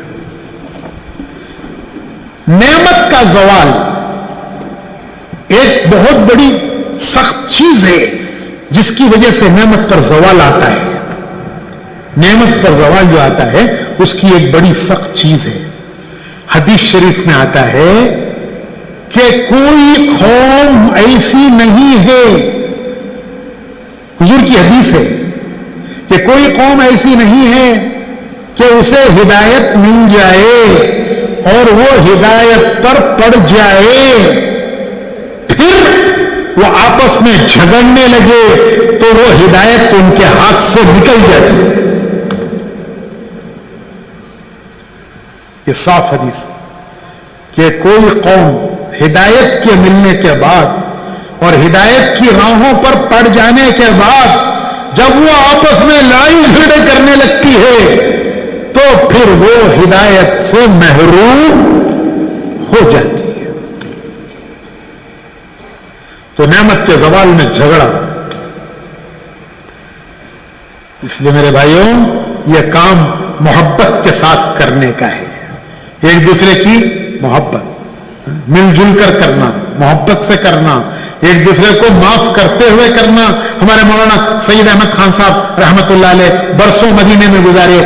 نعمت کا زوال ایک بہت بڑی سخت چیز ہے جس کی وجہ سے نعمت پر زوال آتا ہے. نعمت پر زوال جو آتا ہے اس کی ایک بڑی سخت چیز ہے. حدیث شریف میں آتا ہے کہ کوئی قوم ایسی نہیں ہے، حضور کی حدیث ہے کہ کوئی قوم ایسی نہیں ہے کہ اسے ہدایت مل جائے اور وہ ہدایت پر پڑ جائے، پھر وہ آپس میں جھگڑنے لگے تو وہ ہدایت ان کے ہاتھ سے نکل جاتی. یہ صاف حدیث کہ کوئی قوم ہدایت کے ملنے کے بعد اور ہدایت کی راہوں پر پڑ جانے کے بعد جب وہ آپس میں لڑائی جھگڑے کرنے لگتی ہے تو پھر وہ ہدایت سے محروم ہو جاتی ہے. تو نعمت کے زوال میں جھگڑا. اس لیے میرے بھائیوں یہ کام محبت کے ساتھ کرنے کا ہے، ایک دوسرے کی محبت، مل جل کر کرنا، محبت سے کرنا، ایک دوسرے کو معاف کرتے ہوئے کرنا. ہمارے مولانا سید احمد خان صاحب رحمت اللہ علیہ برسوں مدینے میں گزارے،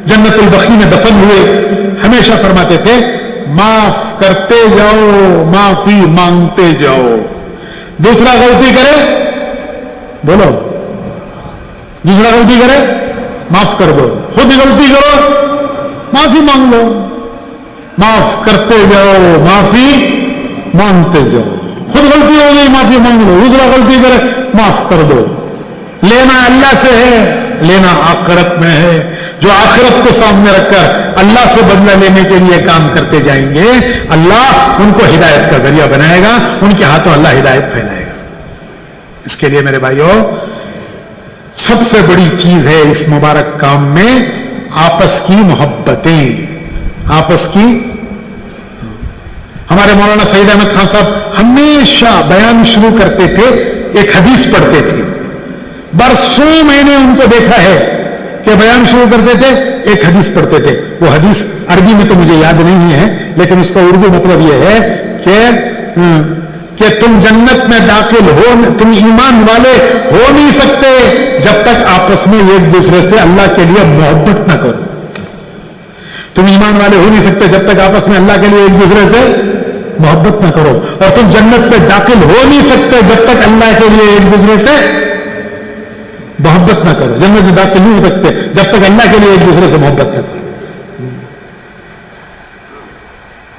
جنت البقیع میں دفن ہوئے، ہمیشہ فرماتے تھے معاف کرتے جاؤ، معافی مانگتے جاؤ. دوسرا غلطی کرے، بولو، دوسرا غلطی کرے معاف کر دو، خود غلطی کرو معافی مانگ لو. معاف کرتے جاؤ، معافی مانگتے جاؤ. خود غلطی ہو گئی معافی مانگ لو، دوسرا غلطی کرے معاف کر دو. لینا اللہ سے ہے، لینا آخرت میں ہے. جو آخرت کو سامنے رکھ کر اللہ سے بدلہ لینے کے لیے کام کرتے جائیں گے اللہ ان کو ہدایت کا ذریعہ بنائے گا، ان کے ہاتھوں اللہ ہدایت پھیلائے گا. اس کے لیے میرے بھائیوں سب سے بڑی چیز ہے اس مبارک کام میں آپس کی محبتیں، آپس کی. ہمارے مولانا سید احمد خان صاحب ہمیشہ بیان شروع کرتے تھے، ایک حدیث پڑھتے تھے. برسوں میں نے ان کو دیکھا ہے کہ بیان شروع کرتے تھے ایک حدیث پڑھتے تھے. وہ حدیث عربی میں تو مجھے یاد نہیں ہے لیکن اس کا اردو مطلب یہ ہے کہ تم جنت میں داخل ہو، تم ایمان والے ہو نہیں سکتے جب تک آپس میں ایک دوسرے سے اللہ کے لیے محبت نہ کرو. تم ایمان والے ہو نہیں سکتے جب تک آپس میں اللہ کے لیے ایک دوسرے سے محبت نہ کرو، اور تم جنت میں داخل ہو نہیں سکتے جب تک اللہ کے لیے ایک دوسرے سے محبت نہ کرو. جنت میں داخل نہیں ہو سکتے جب تک اللہ کے لیے ایک دوسرے سے محبت نہ کرو.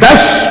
10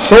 100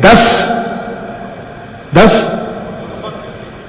10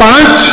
5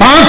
5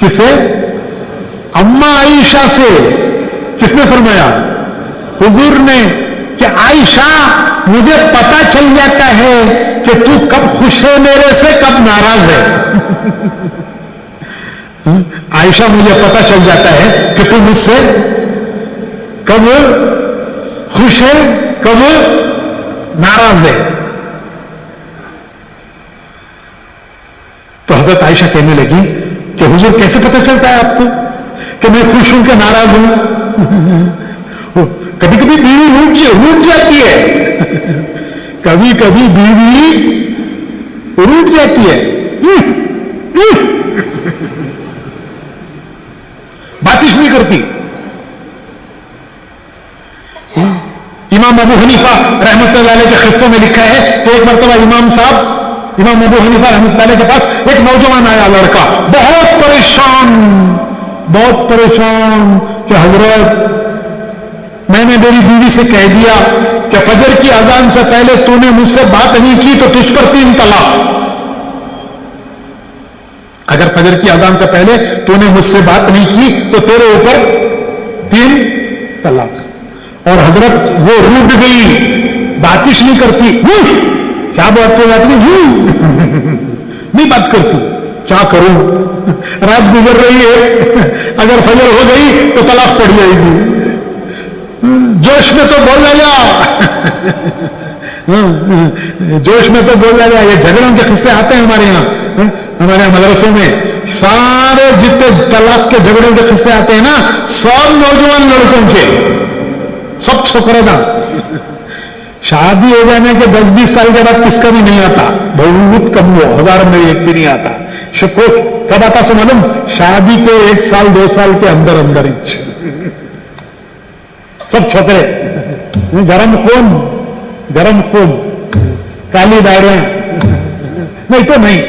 کسے؟ اما عائشہ سے. کس نے فرمایا؟ حضور نے, کہ عائشہ مجھے پتا چل جاتا ہے کہ تو کب خوش ہے میرے سے, کب ناراض ہے. عائشہ مجھے پتا چل جاتا ہے کہ تو مجھ سے کب خوش ہے, کب ناراض ہے. تو حضرت عائشہ کہنے لگی کہ حضور کیسے پتا چلتا ہے آپ کو کہ میں خوش ہوں کہ ناراض ہوں؟ کبھی کبھی بیوی روٹ جاتی ہے, کبھی کبھی بیوی روٹ جاتی ہے, باتش نہیں کرتی. امام ابو حنیفہ رحمۃ اللہ علیہ کے قصے میں لکھا ہے کہ ایک مرتبہ امام ابو حنیفہ رحمۃ اللہ علیہ کے پاس ایک نوجوان آیا, لڑکا بہت پریشان کہ حضرت میں نے میری بیوی سے کہہ دیا کہ فجر کی اذان سے پہلے تو نے مجھ سے بات نہیں کی تو تجھ پر 3 طلاق. اگر فجر کی اذان سے پہلے تو نے مجھ سے بات نہیں کی تو تیرے اوپر 3 طلاق. اور حضرت وہ روٹ گئی, باتش نہیں کرتی. کیا بات نہیں بات کرتی, کیا کروں, رات گزر رہی ہے, اگر فجر ہو گئی تو طلاق پڑ جائے گی. جوش میں تو بولنا جا, جوش میں تو بولنا جا. یہ جھگڑوں کے قصے آتے ہیں ہمارے یہاں مدرسوں میں, سارے جتنے طلاق کے جھگڑوں کے قصے آتے ہیں نا, سب نوجوان لڑکوں کے, سب چھوکرے دا. شادی ہو جانے کے 10-20 سال کے بعد کس کا بھی نہیں آتا, بہت کم, وہ 1000 میں ایک بھی نہیں آتا. شکر کب آتا سو معلوم, شادی کے 1 سال 2 سال کے اندر ہی سب چھوکرے, گرم خون, کالی داڑیاں, نہیں تو نہیں.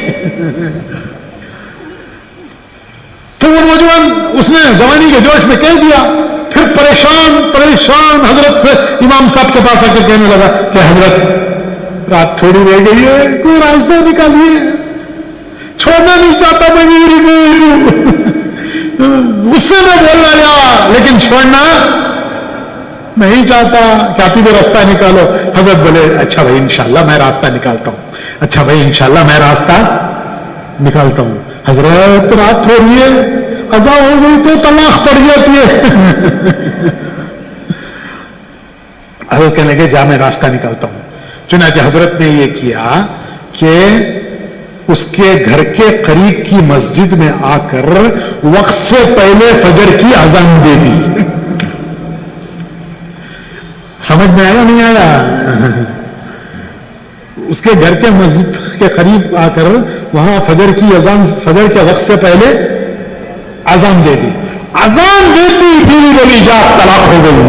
تو وہ نوجوان اس نے جوانی کے جوش میں کہہ دیا, پھر پریشان حضرت سے امام صاحب کے پاس آ کے کہنے لگا کہ حضرت رات تھوڑی رہ گئی ہے, کوئی راستہ نکالیے, چھوڑنا نہیں چاہتا میں میری بیوی, اس سے میں بولنا جا لیکن چھوڑنا نہیں چاہتا, کہتی بھی راستہ نکالو. حضرت بولے اچھا بھائی انشاءاللہ میں راستہ نکالتا ہوں, اچھا بھائی انشاءاللہ میں راستہ نکالتا ہوں. حضرت رات ہو رہی ہے, قضا ہو گئی تو طلاق پڑ جاتی ہے. حضرت کہنے لگے جا میں راستہ نکالتا ہوں. چنانچہ حضرت نے یہ کیا کہ اس کے گھر کے قریب کی مسجد میں آ کر وقت سے پہلے فجر کی اذان دے دی. سمجھ میں آیا نہیں آیا؟ اس کے گھر کے مسجد کے قریب آ کر وہاں فجر کی اذان, فجر کے وقت سے پہلے اذان دے دی. اذان دیتی بیوی بولی جا طلاق ہو گئی.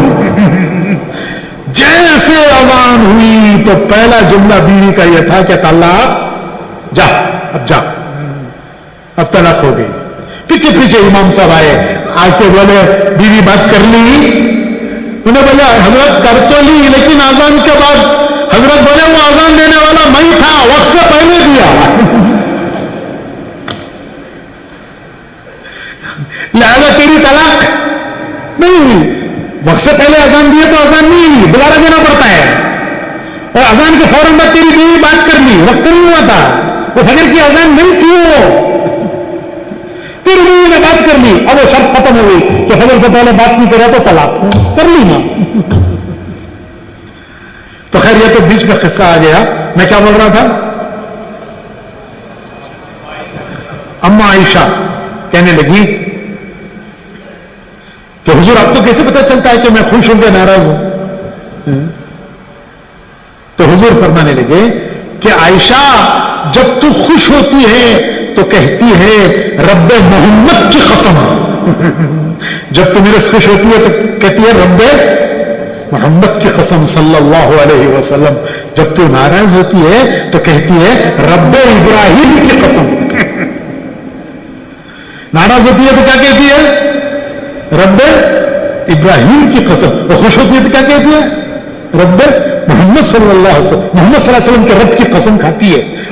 جیسے اذان ہوئی تو پہلا جملہ بیوی کا یہ تھا کہ طلاق جا, اب جا, اب طلاق ہو گئی. پیچھے امام صاحب آئے, آ کے بولے بیوی بات کر لی؟ انہیں بولا حضرت کر تو لی, لیکن اذان کے بعد. حضرت بولے وہ اذان دینے والا میں تھا, وقت سے پہلے دیا, لہذا تیری طلاق نہیں ہوئی. وقت سے پہلے اذان دیے تو اذان نہیں ہوئی, دوبارہ دینا پڑتا ہے. اور اذان کے فوراً بعد تیری بیوی بات کر لی, وقت نہیں ہوا تھا, وہ فجر کی اذان نہیں تھی, وہ تیری بیوی نے بات کر لی, اب وہ شرط ختم ہو گئی کہ فجر سے پہلے بات نہیں کرا تو طلاق کر لی نا. تو خیر یہ تو بیچ میں قصہ آ گیا. میں کیا بول رہا تھا؟ اما عائشہ کہنے لگی کہ حضور آپ کو کیسے پتا چلتا ہے کہ میں خوش ہوں کہ ناراض ہوں؟ تو حضور فرمانے لگے کہ عائشہ جب تو خوش ہوتی ہے تو کہتی ہے رب محمد کی قسم, جب تو میرے سے خوش ہوتی ہے تو کہتی ہے رب محمد کی قسم صلی اللہ علیہ وسلم, جب تو ناراض ہوتی ہے تو کہتی ہے رب ابراہیم کی قسم. ناراض ہوتی ہے تو کیا کہتی ہے؟ رب ابراہیم کی قسم. اور خوش ہوتی ہے تو کیا کہتی ہے؟ رب محمد صلی اللہ علیہ وسلم, محمد صلی اللہ علیہ وسلم کے رب کی قسم کھاتی ہے.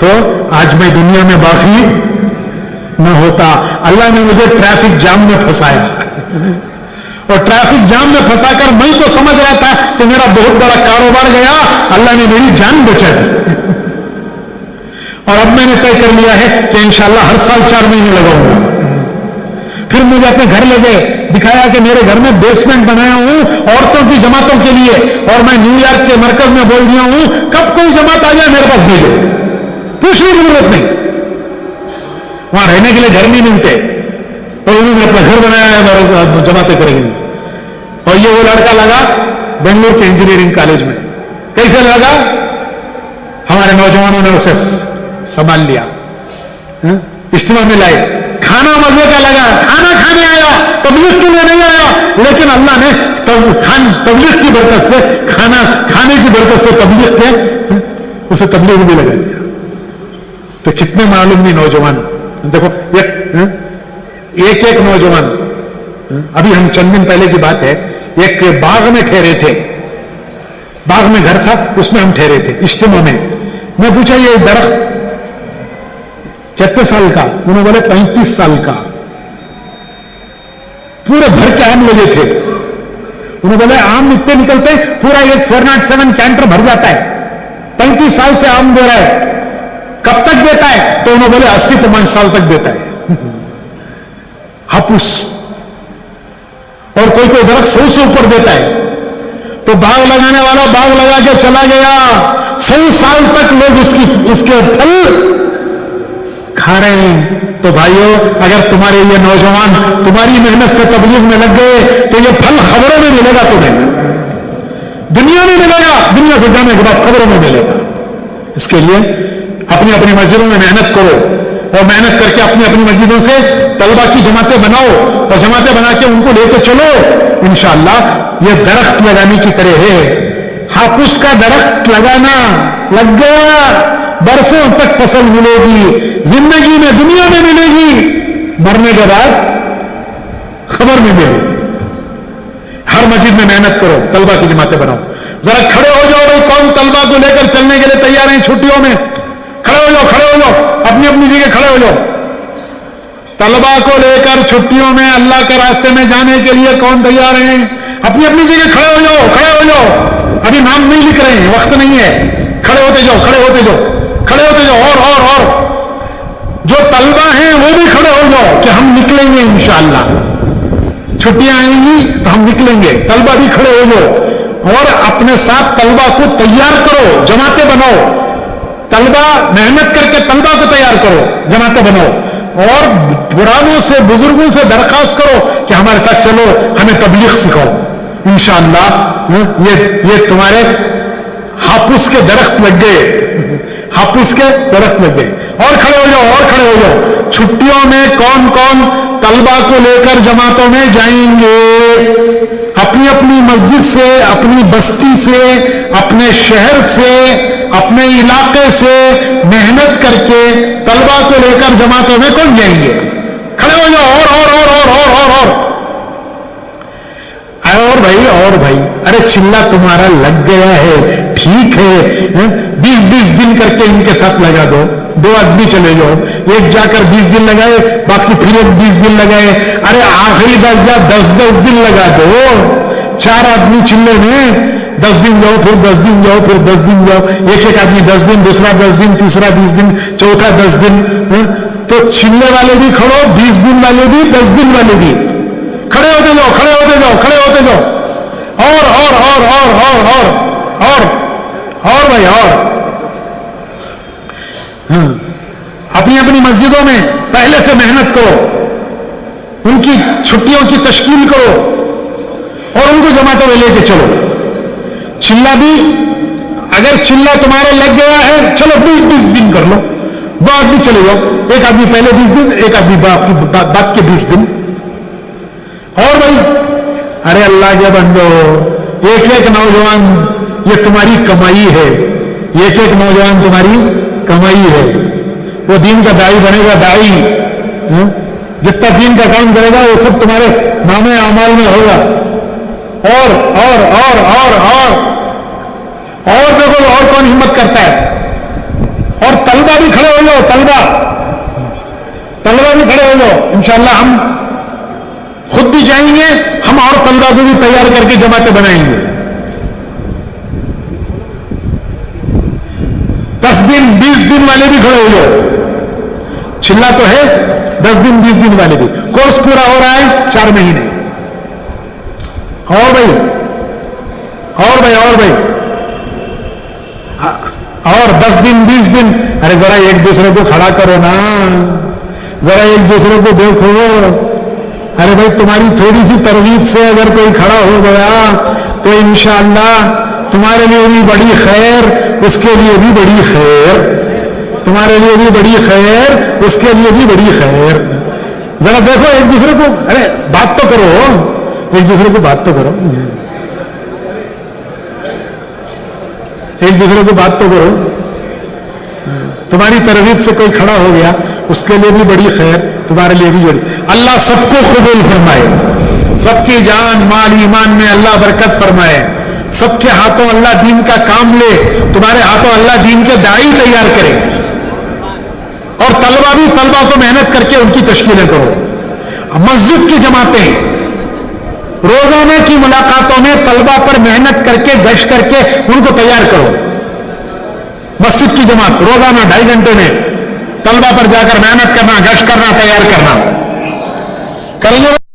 تو آج میں دنیا میں باقی نہ ہوتا. اللہ نے مجھے ٹریفک جام میں پھنسایا, اور ٹریفک جام میں پھنسا کر میں تو سمجھ رہا تھا کہ میرا بہت بڑا کاروبار گیا, اللہ نے میری جان بچا دی. اور اب میں نے طے کر لیا ہے کہ انشاءاللہ ہر سال 4 مہینے لگاؤں گا. پھر مجھے اپنے گھر لے گئے, دکھایا کہ میرے گھر میں بیسمنٹ بنایا ہوں عورتوں کی جماعتوں کے لیے, اور میں نیو یارک کے مرکز میں بول دیا ہوں کب کوئی جماعت آ جائے میرے پاس بھیجو, پوچھنے کی ضرورت نہیں. وہاں رہنے کے لیے گھر نہیں ملتے, اور انہوں نے اپنا گھر بنایا ہے, جماعتیں کریں گی. اور یہ وہ لڑکا لگا بنگلور کے انجینئرنگ کالج میں. کیسے لگا؟ ہمارے نوجوانوں نے اسے سنبھال لیا, اجتماع میں لائے. کھانا مزے کا لگا, کھانا کھانے آیا, تبلیغ کے لیے نہیں آیا, لیکن اللہ نے تبلیغ کی برکت سے, کھانا کھانے کی برکت سے تبلیغ کے اسے تبلیغ بھی لگا دیا. تو کتنے معلوم نہیں نوجوان. دیکھو ایک نوجوان, ابھی ہم چند دن پہلے کی بات ہے, ایک باغ میں ٹھہرے تھے, باغ میں گھر تھا, اس میں ہم ٹھہرے تھے اجتماع میں. میں پوچھا یہ درخت کتنے سال کا؟ انہوں نے بولے 35 سال کا. پورے بھر کے آم لگے تھے. انہوں نے بولے آم اتنے نکلتے پورا ایک 407 کینٹر بھر جاتا ہے. 35 سال سے آم دے رہا ہے, کب تک دیتا ہے؟ تو انہوں نے بولے 80-85 سال تک دیتا ہے. ہاپس. اور کوئی درخت 100 سے اوپر دیتا ہے. تو باغ لگانے والا باغ لگا کے چلا گیا, 100 سال تک لوگ اس کے پھل کھا رہے ہیں. تو بھائیو, اگر تمہارے یہ نوجوان تمہاری محنت سے تبلیغ میں لگ گئے تو یہ پھل خبروں میں ملے گا, تمہیں دنیا میں ملے گا, دنیا سے جانے کے بعد خبروں میں ملے گا. اس کے لیے اپنی اپنی مسجدوں میں محنت کرو, اور محنت کر کے اپنی اپنی مسجدوں سے طلبہ کی جماعتیں بناؤ, اور جماعتیں بنا کے ان کو لے کے چلو. انشاءاللہ یہ درخت لگانے کی طرح ہے. ہاپس کا درخت لگانا, لگ گیا, برسوں تک فصل ملے گی, زندگی میں دنیا میں ملے گی, مرنے کے بعد خبر میں ملے گی. ہر مسجد میں محنت کرو, طلبہ کی جماعتیں بناؤ. ذرا کھڑے ہو جاؤ بھائی, کون طلبہ کو لے کر چلنے کے لیے تیار ہیں چھٹیوں میں؟ کھڑے ہو جاؤ, کھڑے ہو جاؤ, اپنی اپنی جگہ کھڑے ہو جاؤ. طلبہ کو لے کر چھٹیوں میں اللہ کے راستے میں جانے کے لیے کون تیار ہیں؟ اپنی اپنی جگہ کھڑے ہو جاؤ, کھڑے ہو جاؤ. ابھی نام نہیں لکھ رہے ہیں, وقت نہیں ہے. کھڑے ہوتے جاؤ, کھڑے ہوتے جاؤ, کھڑے ہوتے جاؤ. اور جو طلبہ ہیں وہ بھی کھڑے ہو جاؤ کہ ہم نکلیں گے انشاءاللہ. چھٹیاں آئیں گی تو ہم نکلیں گے. طلبہ بھی کھڑے ہو جاؤ, اور اپنے ساتھ طلبہ کو تیار کرو, جماعتیں بناؤ. طلبہ محنت کر کے طلبہ کو تیار کرو, جماعتیں بناؤ. اور پرانوں سے, بزرگوں سے درخواست کرو کہ ہمارے ساتھ چلو, ہمیں تبلیغ سکھاؤ. انشاءاللہ یہ تمہارے ہاپس کے درخت لگ گئے, ہاپس کے درخت لگ گئے. اور کھڑے ہو جاؤ, اور کھڑے ہو جاؤ. چھٹیوں میں کون کون طلبہ کو لے کر جماعتوں میں جائیں گے؟ اپنی اپنی مسجد سے, اپنی بستی سے, اپنے شہر سے, اپنے علاقے سے محنت کر کے طلبہ کو لے کر جماعتوں میں کون جائیں گے؟ کھڑے ہو جاؤ. اور بھائی, ارے چلا تمہارا لگ گیا ہے, ٹھیک ہے, 20 دن کر کے ان کے ساتھ لگا دو. 2 آدمی چلے جاؤ, ایک جا کر 20 دن لگائے, باقی پھر ایک 20 دن لگائے. ارے آخری 10 دن لگا دو. 4 آدمی چلے میں 10 دن جاؤ, پھر 10 دن جاؤ, پھر 10 دن جاؤ. ایک آدمی 10 دن, دوسرا 10 دن, تیسرا 20 دن, چوتھا 10 دن. تو چلنے والے بھی کھڑو, 20 دن والے بھی, 10 دن والے بھی. کھڑے ہوتے جاؤ, کھڑے ہوتے جاؤ, کھڑے ہوتے جاؤ. اور بھائی, اپنی اپنی مسجدوں میں پہلے سے محنت کرو, ان کی چھٹیوں کی تشکیل کرو, اور ان کو جماعتوں میں لے کے چلو. چلا بھی اگر چلا تمہارے لگ گیا ہے, چلو 20 دن کر لو. 2 آدمی چلے جاؤ, ایک آدمی پہلے 20 دن, ایک آدمی بعد کے 20 دن. اور بھائی, ارے اللہ کے بندو, ایک نوجوان یہ تمہاری کمائی ہے, ایک نوجوان تمہاری کمائی ہے. وہ دین کا داعی بنے گا, داعی جتنا دین کا کام کرے گا وہ سب تمہارے نامے اعمال میں ہوگا. اور دیکھو اور کون ہمت کرتا ہے. اور طلبہ طلبہ بھی کھڑے ہو جاؤ، طلبہ بھی کھڑے ہو جاؤ، انشاءاللہ ہم خود بھی جائیں گے، ہم اور طلبہ کو بھی تیار کر کے جماعتیں بنائیں گے. 10 دن 20 دن والے بھی کھڑے ہو جاؤ. چلا تو ہے 10 دن 20 دن والے بھی. کورس پورا ہو رہا ہے 4 مہینے. اور بھائی اور 10 دن 20 دن. ارے ذرا ایک دوسرے کو کھڑا کرو نا، ذرا ایک دوسرے کو دیکھو. ارے بھائی تمہاری تھوڑی سی ترغیب سے اگر کوئی کھڑا ہو گیا تو انشاءاللہ تمہارے لیے بھی بڑی خیر، اس کے لیے بھی بڑی خیر، تمہارے لیے بھی بڑی خیر، اس کے لیے بھی بڑی خیر. ذرا دیکھو ایک دوسرے کو، ارے بات تو کرو، ایک دوسرے کو بات تو کرو، ایک دوسرے کو بات تو کرو. تمہاری ترغیب سے کوئی کھڑا ہو گیا اس کے لیے بھی بڑی خیر، تمہارے لیے بھی بڑی. اللہ سب کو قبول فرمائے، سب کی جان مال ایمان میں اللہ برکت فرمائے، سب کے ہاتھوں اللہ دین کا کام لے، تمہارے ہاتھوں اللہ دین کے داعی تیار کرے. اور طلبہ کو محنت کر کے ان کی تشکیلیں کرو. مسجد کی جماعتیں روزانہ کی ملاقاتوں میں طلبہ پر محنت کر کے گشت کر کے ان کو تیار کرو. مسجد کی جماعت روزانہ 2.5 گھنٹے میں طلبہ پر جا کر محنت کرنا، گشت کرنا، تیار کرنا. کریں گے